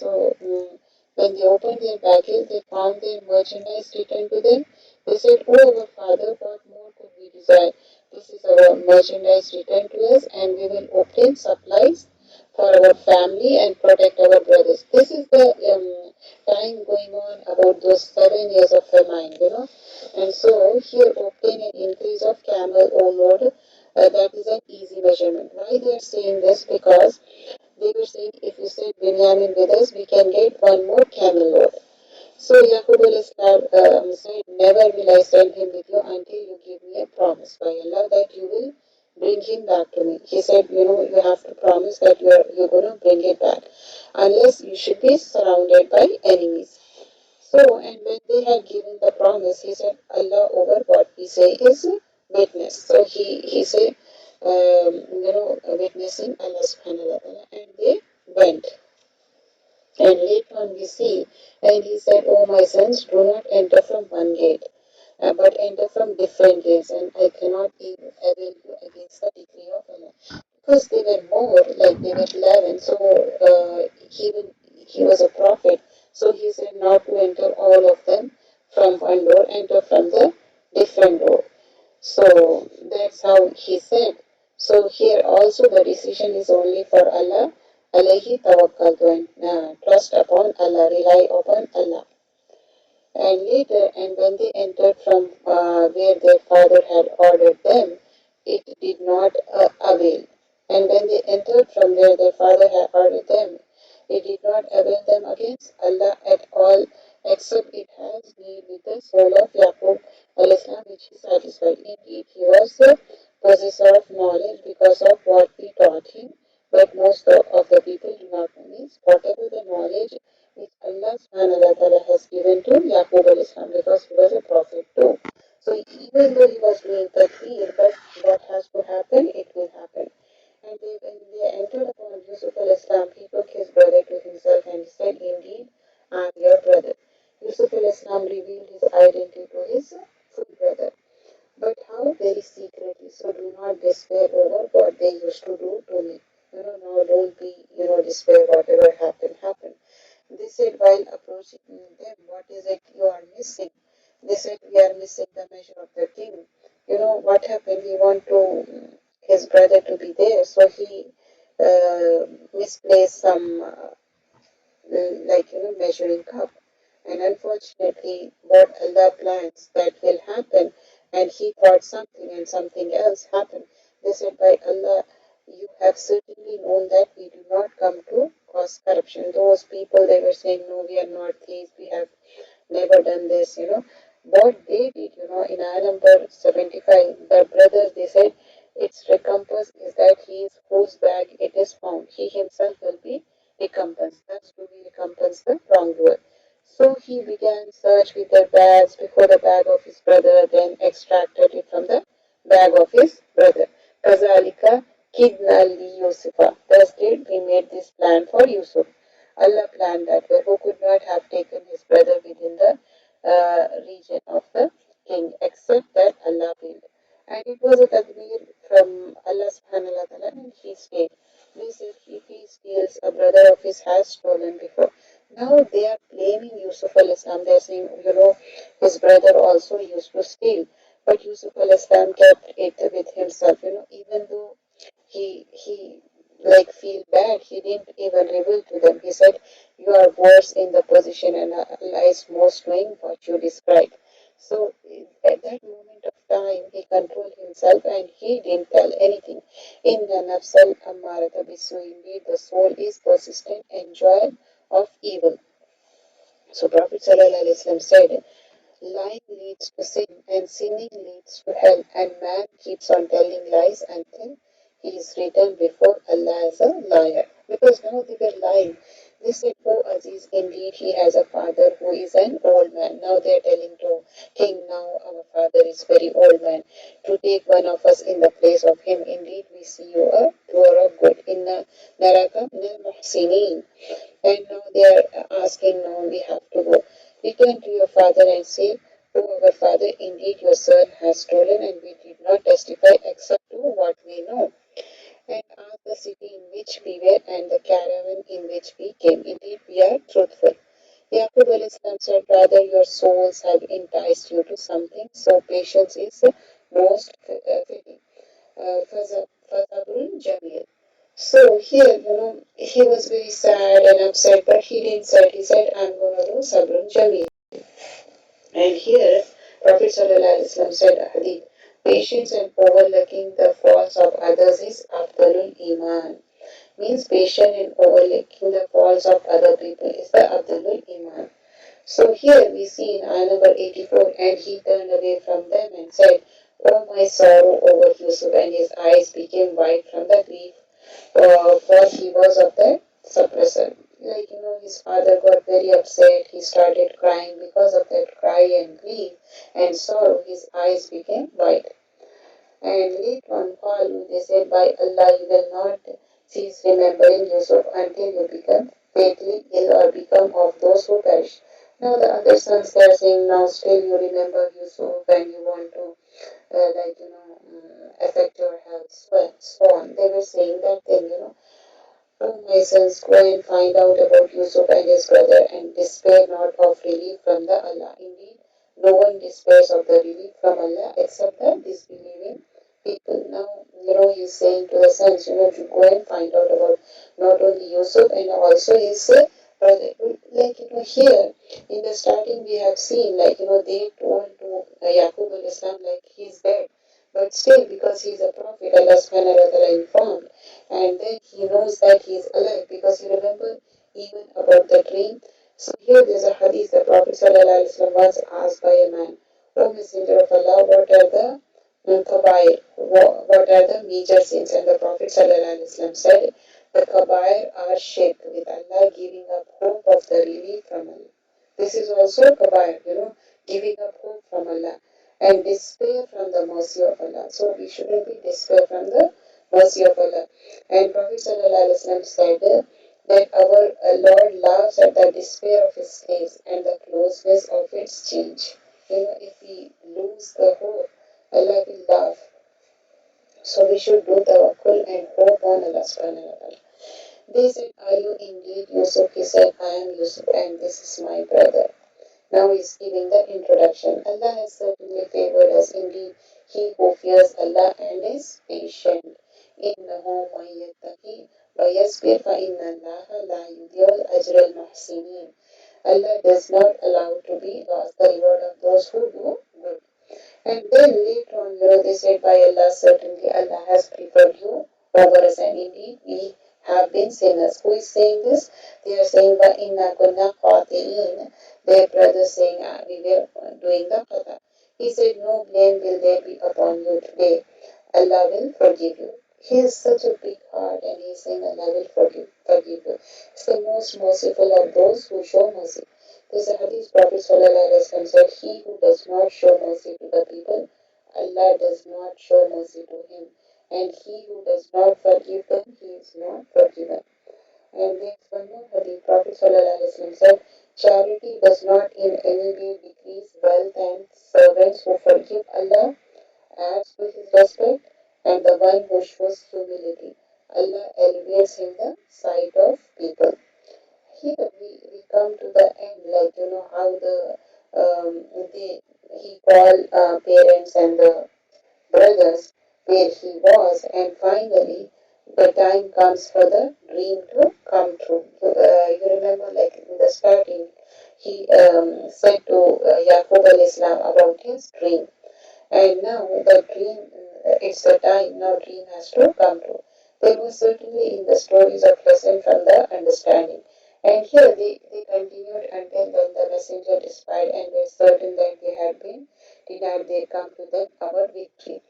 when they opened their baggage, they found their merchandise returned to them. They said, oh, our father, what more could we desire? This is our merchandise returned to us, and we will obtain supplies for our family and protect our brothers. This is the time going on about those 7 years of famine. And so here obtain an increase of camel or load. That is an easy measurement. Why they are saying this? Because they were saying, if you send Binyamin with us, we can get one more camel load. So Yaqub al-Islam said, never will I send him with you until you give me a promise by Allah that you will bring him back to me. He said, you have to promise that you're going to bring it back, unless you should be surrounded by enemies. So, and when they had given the promise, he said, Allah over what we say is witness. So he said, witnessing Allah subhanahu wa ta'ala, and they went. And later on we see, and he said, "Oh my sons, do not enter from one gate, but enter from different gates, and I cannot even avail you against the decree of Allah." Because they were more, like they were 11, so he was a prophet. So he said not to enter all of them from one door, enter from the different door. So that's how he said. So here also the decision is only for Allah. Alayhi tawakkaltu, and trust upon Allah, rely upon Allah. And later, and when they entered from where their father had ordered them, it did not avail. And when they entered from where their father had ordered them, it did not avail them against Allah at all, except it has need with the soul of Yaqub al-Islam, which he satisfied. Indeed, he was the possessor of knowledge because of what we taught him, but most of the people do not know. Means whatever the knowledge which Allah subhanahu wa ta'ala has given to Yaqub al-Islam, because he was a prophet too. So even though he was doing takfir, but what has to happen, it will happen. And when they entered upon Yusuf al-Islam, he took his brother to himself and said, "Indeed, I am your brother." Yusuf al-Islam revealed his identity to his full brother. But how? Very secretly. So do not despair over what they used to do to me. Now don't be, despair, whatever happened, happened. They said while approaching them, "What is it you are missing?" They said, "We are missing the measure of the king." What happened? He want to his brother to be there, so he misplaced some measuring cup. And unfortunately, what Allah plans that will happen, and he thought something and something else happened. They said, "By Allah, you have certainly known that we do not come to cause corruption." Those people, they were saying, "No, we are not thieves, we have never done this." What they did, in ayah number 75, the brothers, they said, "Its recompense is that he is whose bag it is found. He himself will be recompensed." Thus do we recompense the wrongdoer. So he began search with their bags before the bag of his brother, then extracted it from the bag of his brother. Kazalika kidna li Yusufa. Thus did we made this plan for Yusuf. Allah planned that way. Who could not have taken his brother within the region of the king, except that Allah willed. And it was a tadbir from Allah subhanahu wa ta'ala, and he stayed. We said if he steals, a brother of his has stolen before. Now they are blaming Yusuf al-Islam. They are saying, his brother also used to steal. But Yusuf al-Islam kept it with himself, even though he like feel bad, he didn't even reveal to them. He said, "You are worse in the position, and Allah is most knowing what you described." So at that moment of time, he controlled himself and he didn't tell anything. In the nafsal ammarata bisu, indeed the soul is persistent enjoyer of evil. So Prophet ﷺ said, "Lying leads to sin, and sinning leads to hell, and man keeps on telling lies until he is written before Allah as a liar." Because now they were lying. They said, "Oh Aziz, indeed he has a father who is an old man." Now they are telling to king, "Now our father is very old man. To take one of us in the place of him, indeed we see you a doer of good. Inna naraka minal muhsinin." And now they are asking, "Now we have to go. Return to your father and say, 'Oh, our father, indeed your son has stolen, and we did not testify except to what we know. And ask the city in which we were and the caravan in which we came. Indeed, we are truthful.'" Yaqub al-Islam said, "Rather, your souls have enticed you to something, so patience is most fitting. Fazabrun Jamil." So here, he was very sad and upset, but he didn't say, he said, "I'm going to do Sabrun Jamil." And here, Prophet ﷺ said, a hadith, "Patience and overlooking the faults of others is Afdalul Iman." Means patient and overlooking the faults of other people is the Afdalul Iman. So here we see in ayah number 84, "And he turned away from them and said, 'Oh my sorrow over Yusuf,' and his eyes became white from the grief, for he was of the suppressor." His father got very upset. He started crying because of that cry and grief and sorrow. His eyes became white. And later on, Qalu, they said, by Allah, you will not cease remembering Yusuf until you become fatally ill or become of those who perish. Now the other sons, they are saying, now still you remember Yusuf and you want to, affect your health, so on. They were saying that then, oh, my sons, go and find out about Yusuf and his brother and despair not of relief from the Allah. Indeed, no one despairs of the relief from Allah except the disbelieving people. Now, he's saying to the sons, to go and find out about not only Yusuf and also his brother. Like, here in the starting we have seen, like, they told to Yaqub al-Islam, like, he's dead. But still, because he's a prophet, Allah subhanahu wa ta'ala informed, and then he knows that he is alive because you remember even about the dream. So here there's a hadith. The Prophet ﷺ was asked by a man, O Messenger of Allah, what are the kabair? What are the major sins? And the Prophet ﷺ said, the kabair are shirk, with Allah giving up hope of the relief from Allah. This is also kabair, giving up hope from Allah and despair from the mercy of Allah. So we shouldn't be despair from the mercy of Allah. And Prophet ﷺ said that our Lord laughs at the despair of his slaves and the closeness of its change. If we lose the hope, Allah will laugh. So we should do tawakkul and hope on Allah subhanahu wa ta'ala. They said, are you indeed Yusuf? He said, I am Yusuf and this is my brother. Now he's giving the introduction. Allah has certainly favored us. Indeed, he who fears Allah and is patient. إِنَّهُ مَن يَتَّقِ وَيَصْبِرْ فَإِنَّ اللَّهَ لَا يُضِيعُ أَجْرَ الْمُحْسِنِينَ. Allah does not allow to be lost the reward of those who do good. And then later on, they said, by Allah, certainly Allah has preferred you over us, and indeed we have been sinners. Who is saying this? They are saying, وَإِنَّا كُنَّا خَاطِئِينَ. Their brother saying, we were doing the qada. He said, no blame will there be upon you today. Allah will forgive you. He has such a big heart and he is saying Allah will forgive you. It's the most merciful of those who show mercy. There's a hadith Prophet ﷺ said, he who does not show mercy to the people, Allah does not show mercy to him. And he who does not forgive them, he is not forgiven. And there's one more hadith Prophet ﷺ said, charity does not in any way decrease wealth, and servants who forgive Allah adds to his respect, and the one who shows humility, Allah elevates in the sight of people. Here we come to the end, like how he called parents and the brothers where he was, and finally the time comes for the dream to come true. You remember, like in the starting, he said to Yaqub al-Islam about his dream. And now the dream, it's the time, now dream has to come true. There was certainly in the stories of lesson from the understanding. And here they continued until then the messenger despied and were certain that they had been denied, they come to them our victory.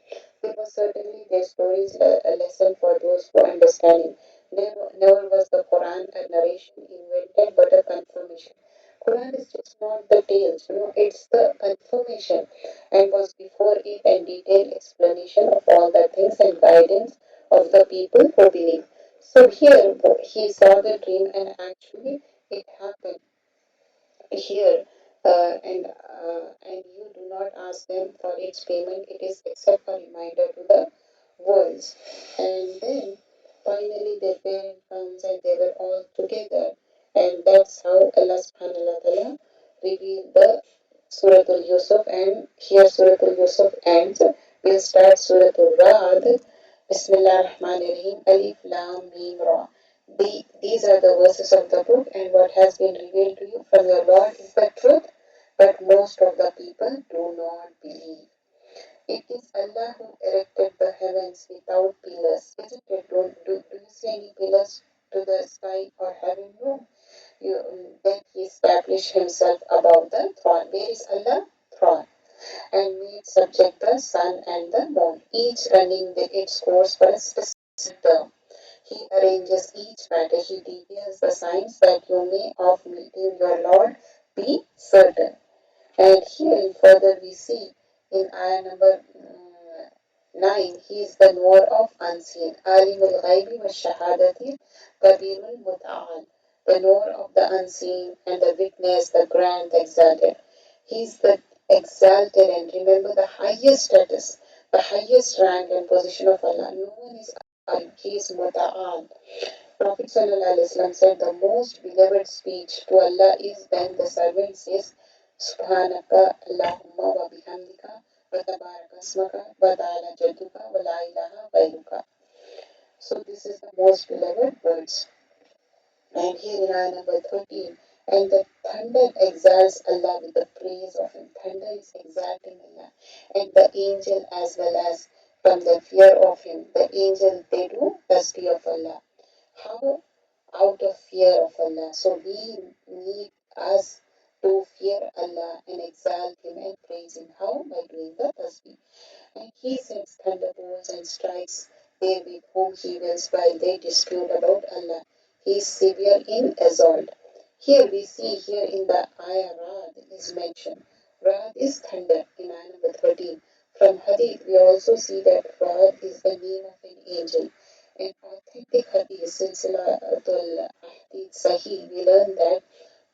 There was certainly their stories a lesson for those who understanding. Never was the Quran a narration invented but a confirmation. Quran is just not the tales, it's the confirmation and was before it a detailed explanation of all the things and guidance of the people who believe. So here he saw the dream and actually it happened here, and you do not ask them for its payment. It is except a reminder to the worlds. And then finally their parent comes and they were all together, and that's how Allah subhanahu wa ta'ala revealed the Surah Al Yusuf. And here Surah Al Yusuf ends. We'll start Surah Al Ra'd. Bismillah ar-Rahman ar-Rahim. Alif Lam Mim Ra. These are the verses of the book, and what has been revealed to you from your Lord is the truth, but most of the people do not believe. It is Allah who erected the heavens without pillars, isn't it? Do you see any pillars to the sky or heaven? No. Then He established Himself above the throne. Where is Allah? Throne. And made subject the sun and the moon, each running its course for a specific term. He arranges each matter. He details the signs that you may of meeting your Lord be certain. And here further we see in ayah number 9. He is the knower of unseen. Alimul ghaibi wa shahadati kabirul muta'al. The knower of the unseen and the witness, the grand, the exalted. He is the exalted and remember the highest status, the highest rank and position of Allah. No one is al. He is muta'al. Prophet ﷺ said the most beloved speech to Allah is when the servant says, Subhanaka Allahumma wa bihamdika wa tabaraka asmaka wa ta'ala jadduka wa la ilaha ghayruka. So this is the most beloved words. And here in ayah number 13, and the thunder exalts Allah with the praise of him. Thunder is exalting Allah. And the angel as well as from the fear of him. The angel, they do tasbih of Allah. How? Out of fear of Allah. So we need us to fear Allah and exalt him and praise him. How? By doing the tasbih. And he sends thunderbolts and strikes therewith whom he wills while they dispute about Allah. He is severe in assault. Here we see here in the ayah Rad is mentioned. Rad is thunder in ayah number 13. From Hadith we also see that Rad is the name of an angel. In authentic Hadith Silsilatul Hadith Sahih we learn that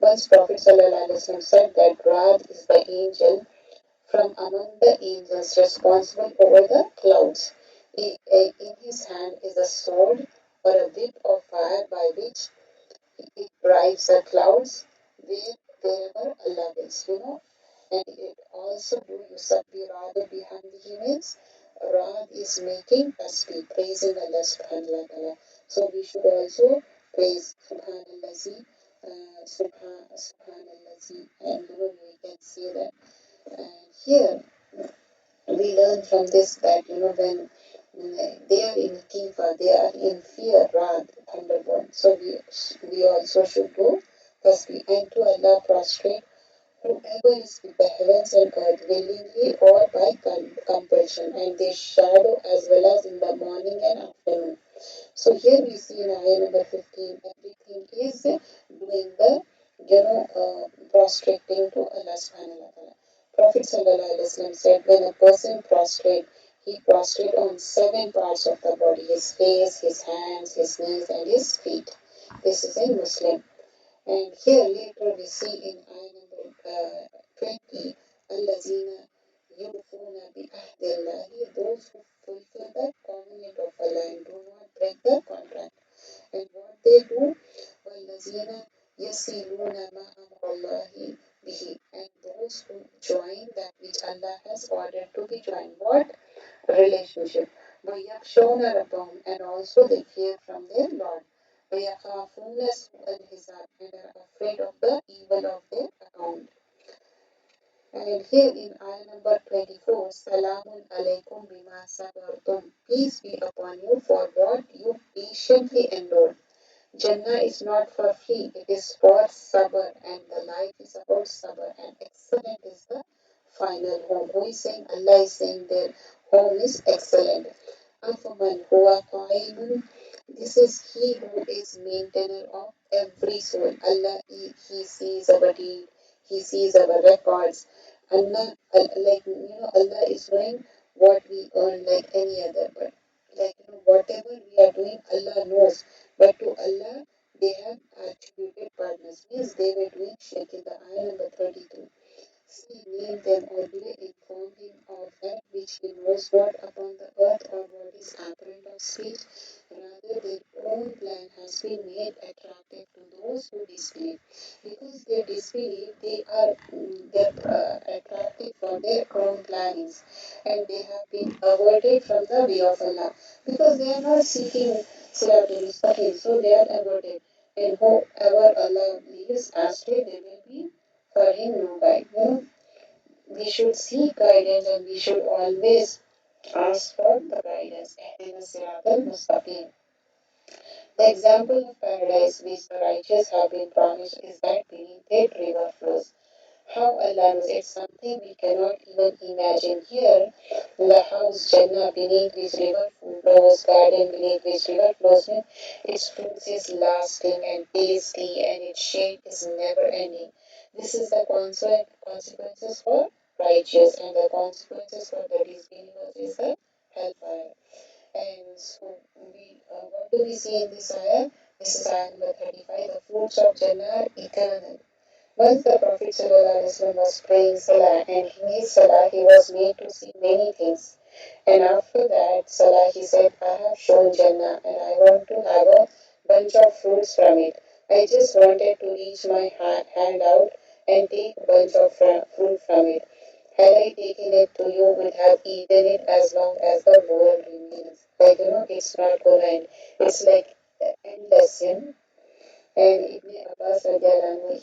once Prophet ﷺ said that Rad is the angel from among the angels responsible over the clouds. In his hand is a sword or a whip of fire by which it drives the clouds wherever Allah wills. And it also do Yusabbi Rada Bihamdihi means Rad is making tasbih, praising Allah subhanahu wa ta'ala. So we should also praise Subhanallazi, Subhanallazi, and we can say that. And here we learn from this that when they are in kifa, they are in fear, wrath, thunderbolt. So we also should do tasbih and to Allah prostrate whoever is with the heavens and earth willingly or by compulsion, and they shadow as well as in the morning and afternoon. So here we see in ayah number 15, everything is doing the, prostrating to Allah subhanahu wa ta'ala. Prophet sallallahu alaihi wasallam said, when a person prostrate, he prostrate on 7 parts of the body, his face, his hands, his knees, and his feet. This is in Muslim. And here later we see in ayah number 20, Allazina yufuna bi ahdillahi, those who fulfill the covenant of Allah and do not break the contract. And what they do, Wallazina yasiluna ma amrallahi bihi, and those who join that which Allah has ordered to be joined. What? Relationship. وَيَخْشَوْنَ رَبَّهُمْ, and also they fear from their Lord. وَيَخَافُونَ سُوءَ الْحِسَابِ, and are afraid of the evil of their account. And here in ayah number 24, Salamun alaykum bima sabartum. Peace be upon you for what you patiently endured. Jannah is not for free, it is for sabr, and the life is about sabr, and excellent is the final home. Who is saying? Allah is saying their home is excellent. Afaman huwa qa'imun. This is He who is maintainer of every soul. Allah, He sees our deed, He sees our records. Allah, Allah is knowing what we earn like any other, but whatever we are doing, Allah knows. But to Allah, they have attributed partners. Means they were doing shirk in the ayah number 32. See, name them or do they inform him of that which he knows not upon the earth or what is apparent of speech. Rather, their own plan has been made attractive to those who disbelieve. Because they disbelieve, they are attractive for their own plannings, and they have been averted from the way of Allah. Because they are not seeking Siratul Mustaqim, so they are averted. And whoever Allah leaves astray, they will be for him no guide. We should seek guidance and we should always ask for the guidance. Ihdina siratal mustaqim. The example of paradise which the righteous have been promised is that beneath it river flows. How Allah knows, it's something we cannot even imagine. Here, the house Jannah beneath which river flows, garden beneath which river flows, its fruits is lasting and tasty and its shade is never ending. This is the consequences for righteous, and the consequences for the disbelievers is the hellfire. see in this ayah? This is ayah number 35. The fruits of Jannah are eternal. Once the Prophet ﷺ was praying Salah, and in his Salah he was made to see many things. And after that Salah he said, I have shown Jannah and I want to have a bunch of fruits from it. I just wanted to reach my hand out and take a bunch of fruit from it. Had I taken it to you, would have eaten it as long as the world remains. Like, it's not gonna end. It's like endless, And Ibn Abbas radiallahu,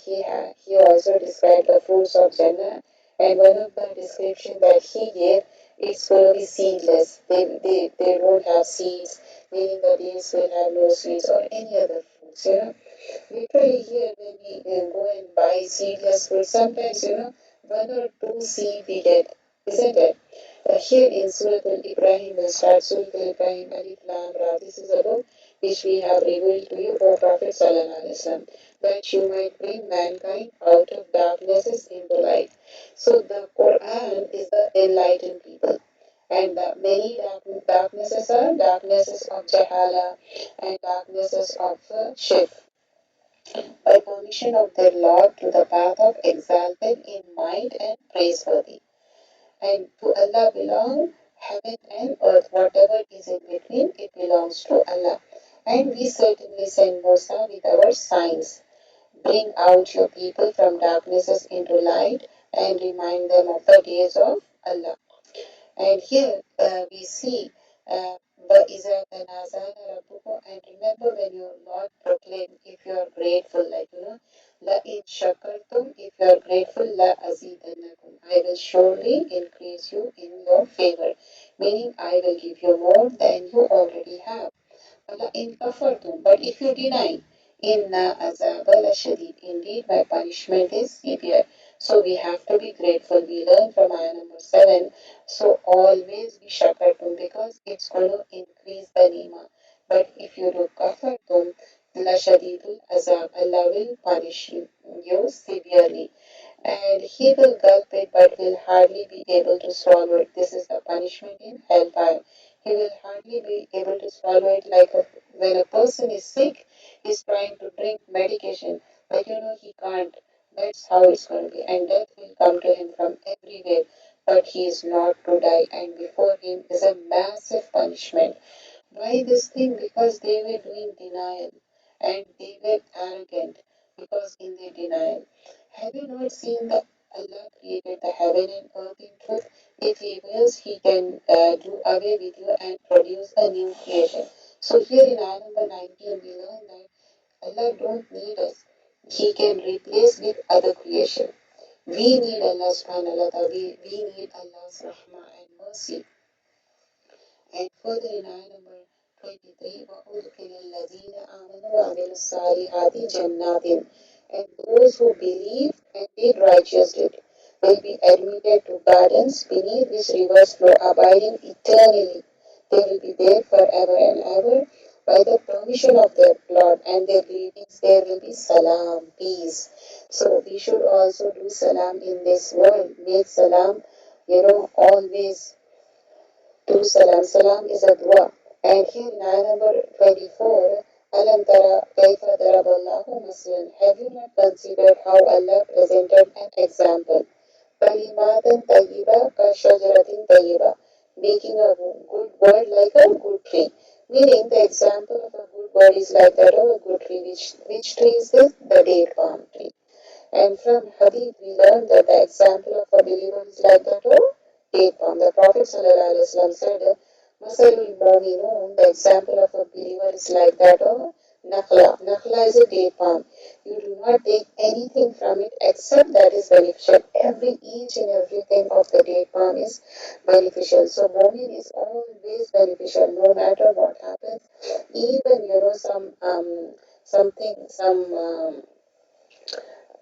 he also described the fruits of Jannah, and one of the description that he gave, it's going to be seedless. They won't have seeds, meaning the dates will have no seeds or any other fruits. Literally here when we go and buy seedless fruit, sometimes one or two seed we get, isn't it? Here in Surah Al-Ibrahim, we start Surah Al-Ibrahim, Alif Lam Ra. This is a book which we have revealed to you, O Prophet Sallallahu Alaihi Wasallam, that you might bring mankind out of darknesses into light. So the Quran is the enlightened people. And the many darknesses are darknesses of Jahala and darknesses of Shirk by permission of their Lord to the path of exalted in mind and praiseworthy. And to Allah belong heaven and earth, whatever is in between, it belongs to Allah. And we certainly send Musa with our signs. Bring out your people from darknesses into light and remind them of the days of Allah. And here we see وَإِذَا تَنَازَلَ رَبُّكُمْ, and remember when your Lord proclaimed, if you are grateful, like لَإِن شَكَرْتُمْ, if you are grateful, لَأَزِيدَنَّكُمْ, I will surely increase you in your favor, meaning I will give you more than you already have. In kafartum, but if you deny, inna azaba lashadid, indeed my punishment is severe. So we have to be grateful. We learn from ayah number 7. So always be shakartum because it's going to increase the nima. But if you do kafartum, lashadidul azab, Allah will punish you severely. And he will gulp it but will hardly be able to swallow it. This is the punishment in hellfire. He will hardly be able to swallow it like when a person is sick, he's trying to drink medication, but he can't. That's how it's going to be. And death will come to him from everywhere, but he is not to die. And before him is a massive punishment. Why this thing? Because they were doing denial and they were arrogant because in their denial. Have you not seen that Allah created the heaven and earth in truth? If He wills, He can do away with you and produce a new creation. So here in ayah number 19, we learn that Allah don't need us. He can replace with other creation. We need Allah subhanahu wa ta'ala. We need Allah's rahmah and mercy. And further in ayah number 23, وَأُدْخِلَ الَّذِينَ آمَنُوا وَعَمِلُوا الصَّالِحَاتِ جَنَّاتٍ, and those who believe and did righteous deed will be admitted to gardens beneath which rivers flow, abiding eternally. They will be there forever and ever by the permission of their Lord, and their greetings there will be salam, peace. So we should also do salam in this world. Make salam, always do salam. Salam is a dua. And here in ayah number 24, Alam tara kaifa daraballahu maslan. Have you not considered how Allah presented an example? Kalimatan tayyiba ka shajaratin tayyiba. Making a good word like a good tree. Meaning the example of a good word is like that of a good tree. Which tree is this? The date palm tree. And from Hadith we learn that the example of a believer is like that of date palm. The Prophet ﷺ said, Masalul Mu'minun, the example of a believer is like that of Nakhla. Nakhla is a date palm. You do not take anything from it except that is beneficial. Each and everything of the date palm is beneficial. So Mu'min is always beneficial no matter what happens. Even some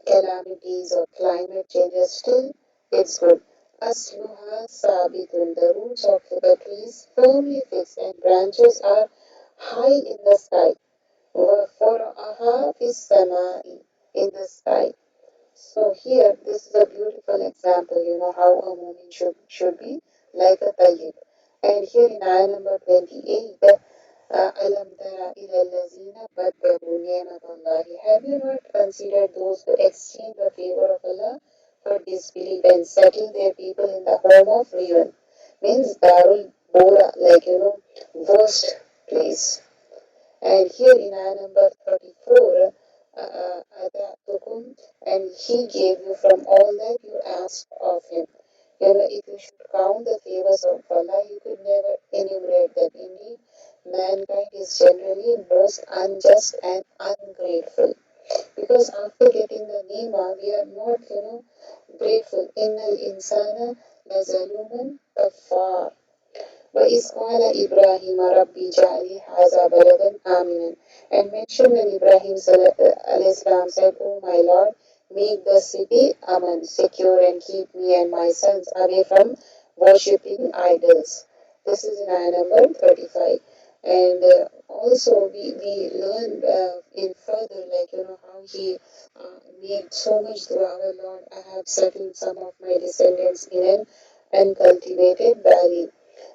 calamities or climate changes, still it's good. Asluha sabitun, the roots of the trees firmly fixed and branches are high in the sky. وَفَرْعَهَا فِي السَّمَاءِ, in the sky. So here, this is a beautiful example, how a mu'min should be like a tayyib. And here in ayah number 28, أَلَمْ تَرَ إِلَى الَّذِينَ بَدَّلُوا نِعْمَةَ اللَّهِ. Have you not considered those who exchange the favor of Allah for disbelief and settle their people in the home of ruin? Means Darul Bora, worst place. And here in ayah number 34, Adatukum, and he gave you from all that you asked of him. If you should count the favors of Allah, you could never enumerate them. Indeed, mankind is generally most unjust and ungrateful. Because after getting the Nima, we are not, grateful. Innal insana lazaluman kafar. وَإِذْ قَالَ إِبْرَاهِيمُ رَبِّ اجْعَلْ هَٰذَا بَلَدًا آمِنًا. And mention when Ibrahim salam said, "O my Lord, make the city Aman, secure, and keep me and my sons away from worshipping idols." This is in ayah number 35. And also we learn in further, how he made so much dua, "O Lord, I have settled some of my descendants in an uncultivated valley."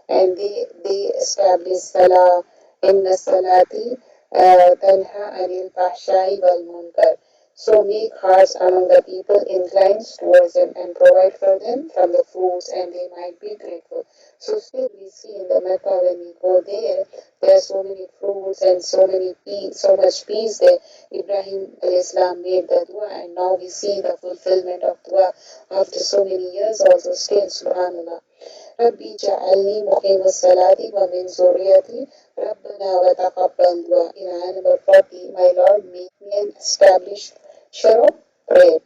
And they establish Salah in the Salati Tanha Anil Fahshai wal Munkar. So make hearts among the people inclined towards them and provide for them from the fruits, and they might be grateful. So still we see in the Mecca when we go there are so many fruits and so much peace there. Ibrahim al-Islam made the dua, and now we see the fulfillment of dua after so many years also still, subhanallah. ربي اجعلني مقيم الصلاة ومن ذريتي ربنا وتقبل دعاء. In ayah number 40, my Lord, make me an establisher of prayer.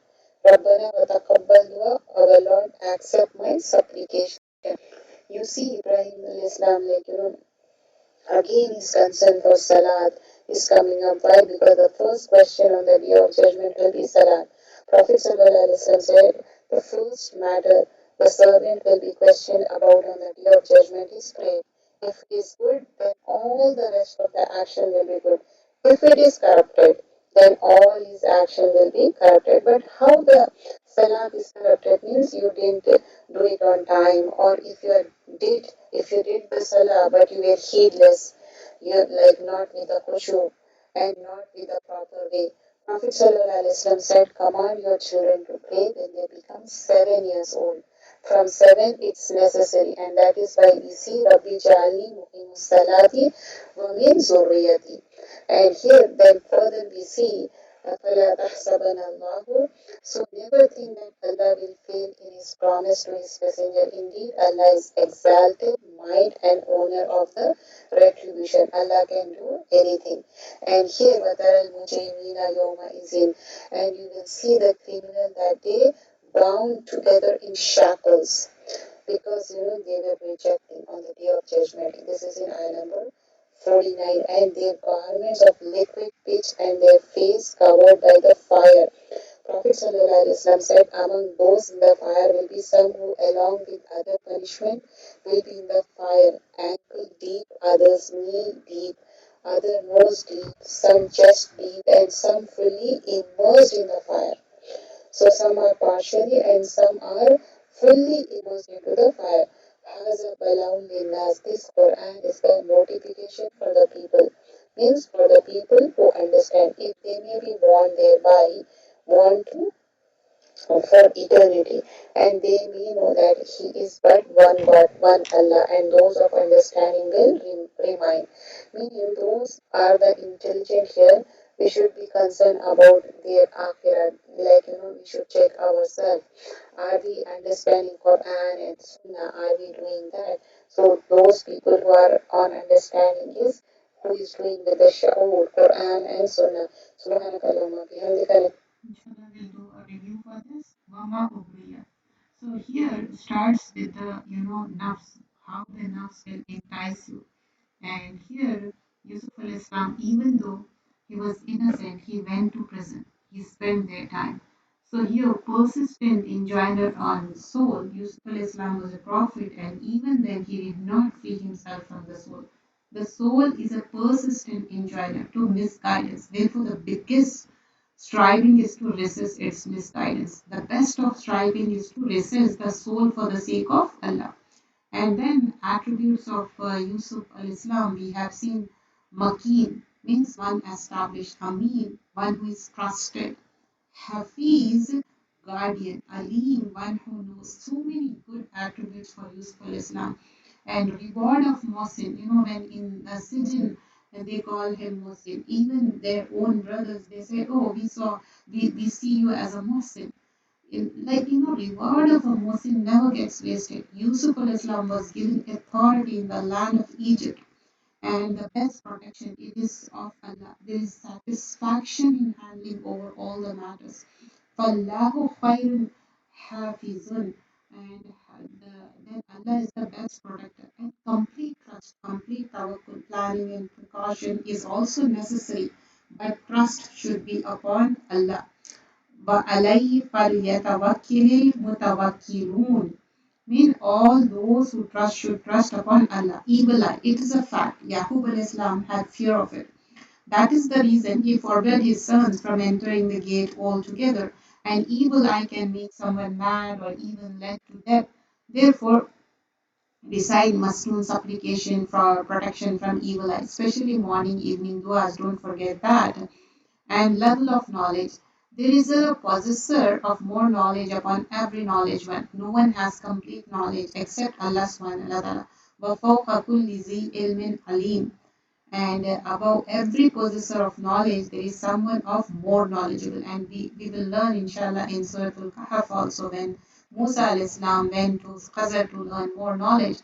ربنا وتقبل دعاء, our Lord, accept my supplication. You see Ibrahim al-Islam, again his concern for Salat is coming up. Why? Because the first question on the day of judgment will be Salat. Prophet ﷺ said, the first matter the servant will be questioned about on the day of judgment is prayer. If it is good, then all the rest of the action will be good. If it is corrupted, then all his action will be corrupted. But how the Salat is corrupted means you didn't do it on time, or if you did the salah but you were heedless, you not with the khushu and not with the proper way. Prophet ﷺ said, "Command your children to pray when they become 7 years old." From 7, it's necessary, and that is why we see Rabbi Jali Muqimus Salati wa min Zurriyati. And here, then further we see, فَلَا تَحْسَبَنَ اللَّهُ. So never think that Allah will fail in His promise to His messenger. Indeed, Allah is exalted, might, and owner of the retribution. Allah can do anything. And here, وَتَرَى الْمُجْرِمِينَ يَوْمَئِذٍ, and you will see the criminal that day bound together in shackles, because they were rejecting on the day of judgment. This is in ayah number 49. And their garments of liquid pitch and their face covered by the fire. Prophet ﷺ said, among those in the fire will be some who, along with other punishment, will be in the fire, ankle deep, others knee deep, other nose deep, some chest deep, and some fully immersed in the fire. So some are partially and some are fully immersed into the fire. Haza balaun linnas. This Quran is the notification for the people. Means for the people who understand. If they may be warned thereby, warned to for eternity, and they may know that He is but one God, one Allah, and those of understanding will remain. Meaning, those are the intelligent here. We should be concerned about their akhirah. We should check ourselves. Are we understanding Quran and Sunnah? Are we doing that? So, those people who are on understanding is who is doing with the Shaur, Quran and Sunnah. Subhanakallahumma bihamdika. Inshallah, we'll do a review for this. Wama Ubriya. So here starts with the nafs, how the nafs will entice you. And here Yusuf al Islam, even though he was innocent, he went to prison. He spent their time. So here persistent enjoiner on soul. Yusuf al Islam was a prophet, and even then he did not free himself from the soul. The soul is a persistent enjoiner to misguidance. Therefore, the biggest striving is to resist its misguidance. The best of striving is to resist the soul for the sake of Allah. And then attributes of Yusuf al-Islam, we have seen Makin means one established. Amin, one who is trusted. Hafiz, guardian. Alim, one who knows. So many good attributes for useful Islam. And reward of Mohsin, when in the Sijin, and they call him Mohsin. Even their own brothers, they say, oh, we see you as a Mohsin. Reward of a Muslim never gets wasted. Yusuf al-Islam was given authority in the land of Egypt, and the best protection it is of Allah. There is satisfaction in handling over all the matters. فَاللَّهُ خَيْرٌ حَافِظٌ, and then Allah is the best protector. And complete trust, complete tawakkul, planning and precaution is also necessary, but trust should be upon Allah. وَعَلَيْهِ فَلْيَتَوَكِّلِ الْمُتَوَكِّلُونَ. Mean all those who trust should trust upon Allah. Evil eye, it is a fact. Yaqub al-Islam had fear of it. That is the reason he forbade his sons from entering the gate altogether. An evil eye can make someone mad or even lead to death. Therefore, beside Masnoon's supplication for protection from evil eye, especially morning, evening du'as, don't forget that, and level of knowledge. There is a possessor of more knowledge upon every knowledge one. No one has complete knowledge except Allah subhanahu wa ta'ala. وَفَوْقَ كُلِّ ذِي عِلْمٍ عَلِيمٍ. And above every possessor of knowledge, there is someone of more knowledgeable. And we will learn, inshallah, in Surah Al-Kahf also, when Musa al-Islam went to Khazar to learn more knowledge.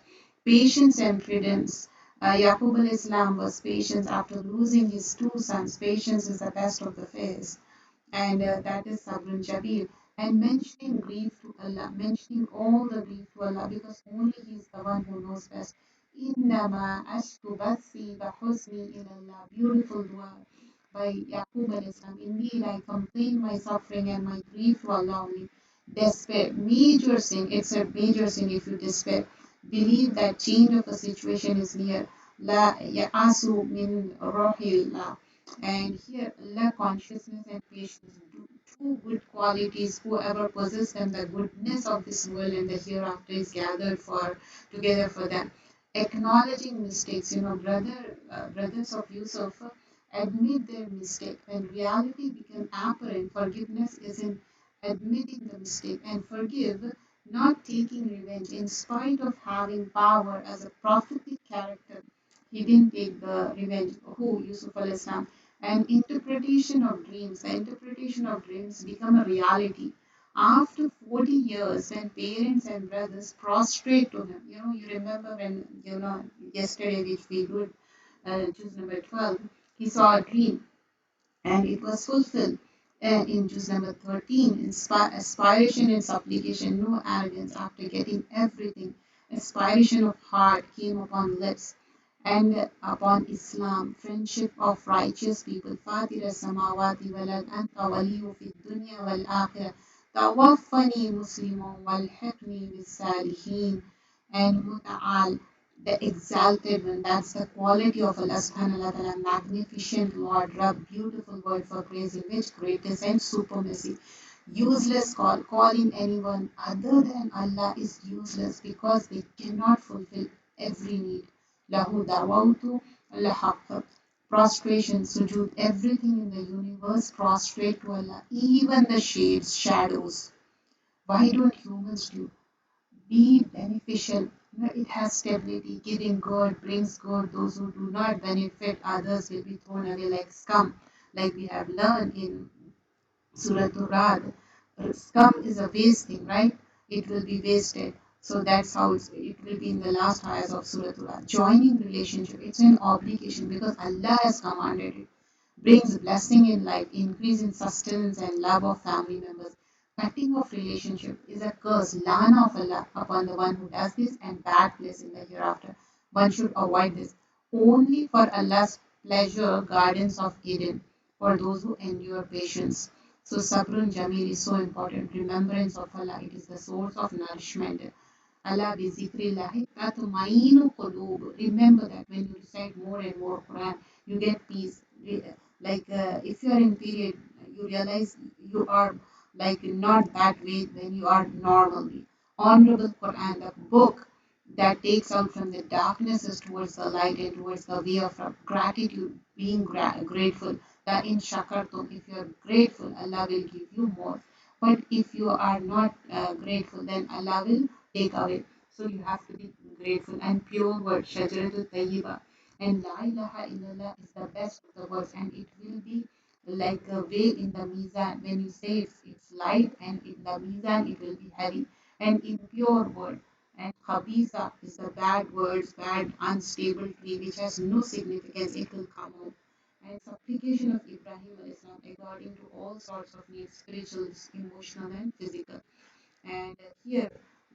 Patience and prudence. Yaqub al-Islam was patient after losing his two sons. Patience is the best of the fears, and that is Sabrun Jabir. And mentioning grief to Allah, mentioning all the grief to Allah, because only He is the one who knows best. Innama ashku bathi wa husni ilallah. Beautiful dua by Yaqub al-Islam. Indeed, I complain my suffering and my grief to Allah only. Despair, major sin. It's a major sin if you despair. Believe that change of a situation is near. La ya'asu min rohillah. And here, Allah consciousness and patience, two good qualities. Whoever possesses them, the goodness of this world and the hereafter is gathered for together for them. Acknowledging mistakes, brothers of Yusuf admit their mistake. When reality became apparent, forgiveness is in admitting the mistake and forgive, not taking revenge. In spite of having power as a prophetic character, he didn't take the revenge. Who? Yusuf al-Islam. And interpretation of dreams. The interpretation of dreams become a reality. After 40 years, when parents and brothers prostrate to him, you remember when, yesterday, which we did, choose number 12, he saw a dream and it was fulfilled. And in juz number 13, aspiration and supplication, no arrogance after getting everything. Aspiration of heart came upon lips and upon Islam, friendship of righteous people. Fatira samawati walal anta waliyu fi dunya wal akhirah. Tawaffani muslimun wal hikni bis salihin. And muta'al, the exalted one. That's the quality of Allah subhanahu wa ta'ala, magnificent Lord, Rabb, beautiful word for praising which greatness and supremacy. Useless calling anyone other than Allah is useless because they cannot fulfill every need. Lahu dawautu lahaq. Prostration, sujood, everything in the universe prostrate to Allah, even the shades, shadows. Why don't humans do? Be beneficial. It has stability, giving good, brings good. Those who do not benefit others will be thrown away like scum, like we have learned in Surah Rad. Scum is a waste thing, right? It will be wasted. So that's how it will be in the last ayahs of Surah Rad. Joining relationship, it's an obligation because Allah has commanded it. Brings blessing in life, increase in sustenance and love of family members. Cutting off relationship is a curse, lana of Allah upon the one who does this and bad place in the hereafter. One should avoid this. Only for Allah's pleasure, gardens of Eden, for those who endure patience. So Sabrun Jamil is so important. Remembrance of Allah, it is the source of nourishment. Allah bi zikrillahi tatmainu qulub. Remember that when you recite more and more Quran, you get peace. If you are in period, you realize you are like not that way when you are normally. Honorable Quran, the book that takes out from the darknesses towards the light and towards the way of gratitude, being grateful. That in shakartum, if you are grateful, Allah will give you more. But if you are not grateful, then Allah will take away. So you have to be grateful and pure word, shajaratul tayyiba. And la ilaha illallah is the best of the words, and it will be like a way in the mizan. When you say it's light, and in the mizan it will be heavy. And impure word. And khabisa is the bad words, bad, unstable tree, which has no significance, it will come out. And supplication of Ibrahim alayhi salam according to all sorts of needs, spiritual, emotional, and physical. And here,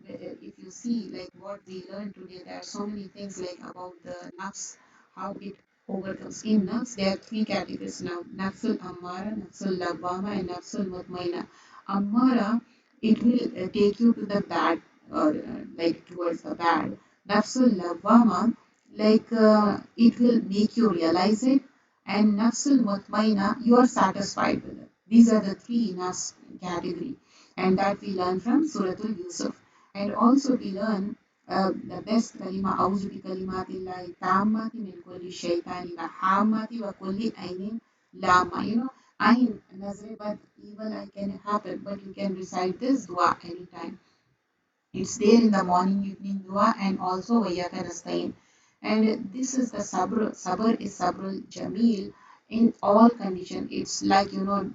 if you see like what we learned today, there are so many things like about the nafs, how it overcomes. In nafs, there are three categories now: nafsul ammara, nafsul lawwama, and nafsul mutmaina. Ammara, it will take you to the bad, or like towards the bad. Nafsul lawwama, like it will make you realize it, and nafsul mutmaina, you are satisfied with it. These are the three nafs category, and that we learn from Suratul Yusuf. And also we learn the best kalima, Auzu bi kalimatillahi tammati min kulli shaytani wa hamati wa kulli ainin lama. Ain, nazre, but evil eye can happen, but you can recite this dua anytime. It's there in the morning, evening dua, and also Vayyaka Nasta'in. And this is the sabr. Sabr is sabrul jameel in all condition. It's like, you are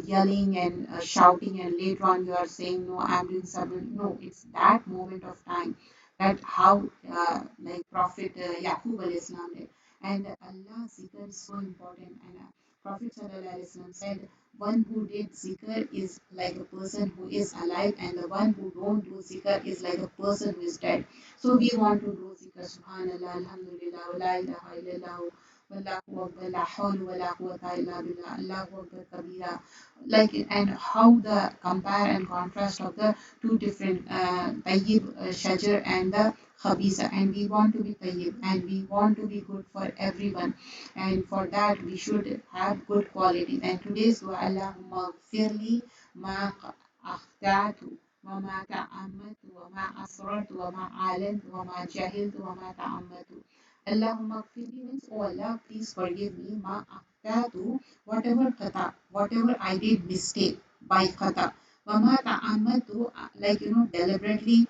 yelling and shouting, and later on you are saying, no, I'm doing sabr. No, it's that moment of time. That how, like Prophet Yaqub alayhi salam did. And Allah's zikr is so important. And Prophet sallallahu alaihi wasallam said, one who did zikr is like a person who is alive, and the one who don't do zikr is like a person who is dead. So we want to do zikr, subhanallah, alhamdulillah, wa la ilaha illallah, wallahu akbar, la hawla wa la quwwata illa billah, Allahu akbar kabira. Like, and how the compare and contrast of the two different tayyib, shajar, and the khabisa. And we want to be tayyib, and we want to be good for everyone, and for that we should have good qualities. And today's dua, Allahumma gfirli ma akhtatu wa ma ta'ammatu wa ma asrartu wa ma alantu wa ma jahiltu wa ma ta'ammatu. Allahumma gfirli means, oh Allah, please forgive me, ma akhtatu, whatever khata, whatever I did mistake by khata. Wa ma ta'ammatu, like, deliberately,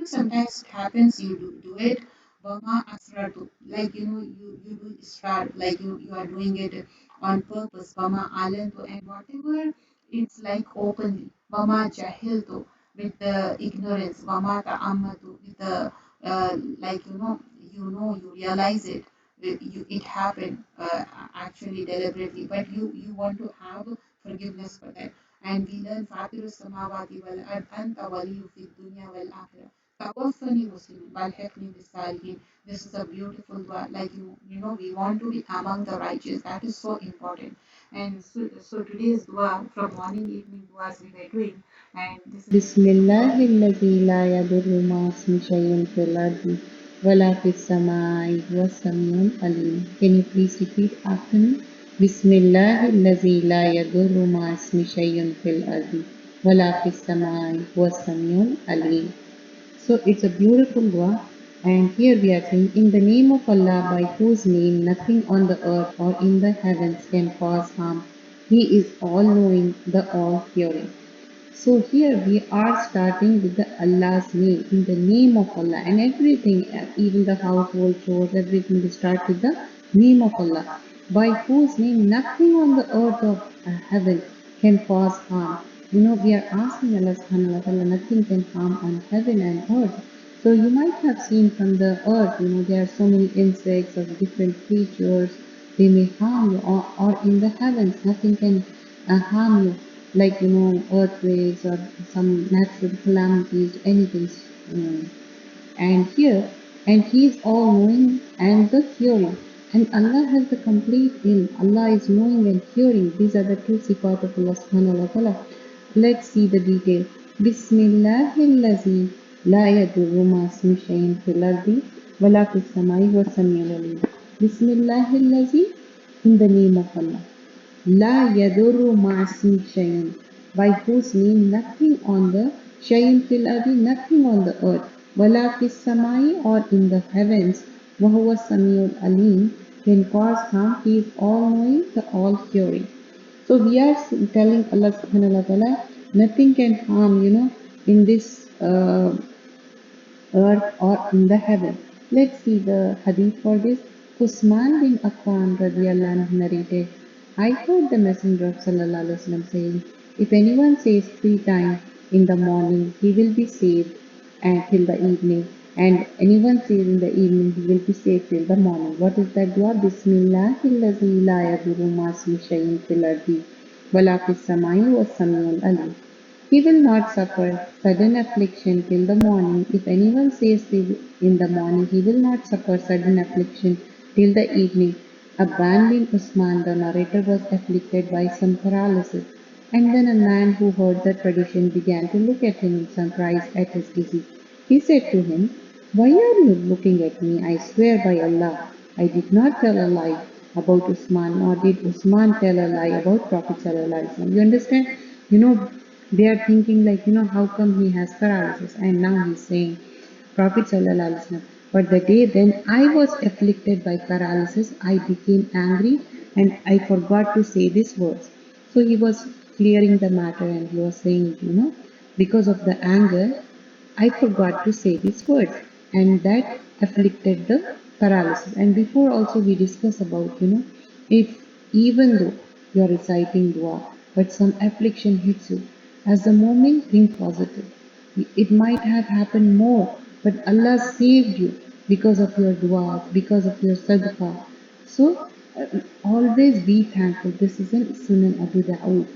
sometimes it happens, you do it. Wama asrartu, like, you do israr, like you are doing it on purpose. Wama alantu, and whatever it's like openly. Wama jahiltu, with the ignorance. Wama ta'ammatu, with the like, you realize it. It happened actually deliberately, but you want to have forgiveness for that. And we learn Fatirus Samawati wal Ard, Anta Waliyu fi Dunya wal Akhirah. Tawaffani Muslimin walhiqni bis-salihin. This is a beautiful dua. Like, we want to be among the righteous. That is so important. And so today's dua, from morning, evening duas we were doing. And this is Bismillahirrahmanirrahim. La yadurru ma'asmi shay'un fil ardi wala fis samai was-sami'ul alim. Can you please repeat after me? Bismillahirrahmanirrahim. La yadurru ma'asmi shay'un fil ardi wala fis samai was-sami'ul alim. So it's a beautiful dua, and here we are saying, in the name of Allah, by whose name nothing on the earth or in the heavens can cause harm. He is all knowing, the all hearing. So here we are starting with the Allah's name, in the name of Allah, and everything, even the household chores, everything we start with the name of Allah, by whose name nothing on the earth or heaven can cause harm. We are asking Allah subhanahu wa ta'ala, nothing can harm on heaven and earth. So you might have seen from the earth, there are so many insects of different creatures, they may harm you, or in the heavens, nothing can harm you, like, earthquakes or some natural calamities, anything. um, and here, and He is all knowing and the hearing. And Allah has the complete ilm. Allah is knowing and hearing. These are the two sifat of Allah subhanahu wa ta'ala. Let's see the detail. Bismillahillazi la yadurru ma'asmi shay'in fil ardi wala fis samai wa samiyul alim. Bismillahillazi, in the name of Allah. La yadurru ma'asmi shay'in, by whose name nothing on the shay'in fil ardi, nothing on the earth. وَلَا فِي السَّمَاءِ or in the heavens, وَهُوَ السَّمِيعُ الْعَلِيمُ can cause harm. He is all-knowing, the all-hearing. So we are telling Allah subhanahu wa ta'ala, nothing can harm, in this earth or in the heaven. Let's see the hadith for this. Usman bin Affan radiallahu anhu narrated, I heard the Messenger of Sallallahu Alaihi Wasallam saying, if anyone says 3 times in the morning, he will be saved till the evening. And anyone says in the evening, he will be saved till the morning. What is that dua? Bismillahillazi la yadurru ma'asmi shay'in fil ardi wala fis samai was samiul alim. He will not suffer sudden affliction till the morning. If anyone says in the morning, he will not suffer sudden affliction till the evening. Abban bin Usman, the narrator, was afflicted by some paralysis. And then a man who heard the tradition began to look at him in surprise at his disease. He said to him, why are you looking at me? I swear by Allah, I did not tell a lie about Usman, nor did Usman tell a lie about Prophet Sallallahu Alaihi Wasallam. You understand? You know, they are thinking like, how come he has paralysis? And now he's saying, Prophet Sallallahu Alaihi Wasallam. But the day when I was afflicted by paralysis, I became angry and I forgot to say these words. So he was clearing the matter and he was saying, because of the anger, I forgot to say these words, and that afflicted the paralysis. And before also we discussed about, if even though you are reciting dua, but some affliction hits you, as the moment think positive. It might have happened more, but Allah saved you because of your dua, because of your sadaqah. So always be thankful. This is in Sunan Abu Dawud.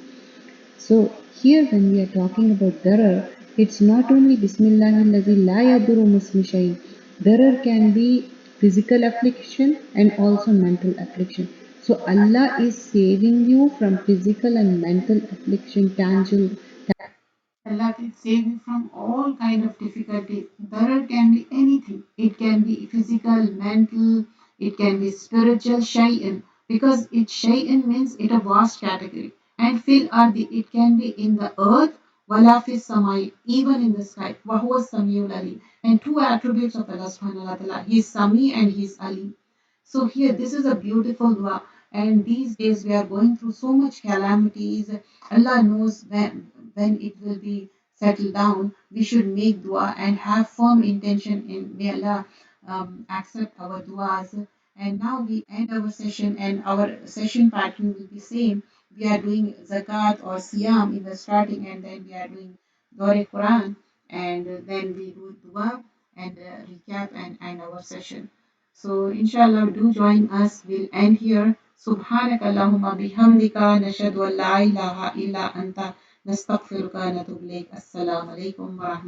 So here when we are talking about darar, it's not only Bismillahillazi la yaduru misli shayin. Darar can be physical affliction and also mental affliction. So Allah is saving you from physical and mental affliction, tangible. Allah can save you from all kind of difficulties. Darar can be anything. It can be physical, mental, it can be spiritual, shay'in. Because it shay'in means it a vast category. And fil ardi, it can be in the earth, wala fis samai, even in the sky. Wahuwa samiul alim. And two attributes of Allah subhanahu wa ta'ala. He is sami and he is alim. So here, this is a beautiful dua. And these days we are going through so much calamities. Allah knows when it will be settled down. We should make dua and have firm intention in may Allah accept our duas. And now we end our session, and our session pattern will be same. We are doing zakat or siyam in the starting, and then we are doing Dawah Quran, and then we do dua and recap and our session. So inshallah do join us. We'll end here. Subhanak Allahumma bihamdika nashhadu an la ilaha illa anta nastaghfiruka wa natubu ilayk. Assalamu alaikum wa rahmatullahi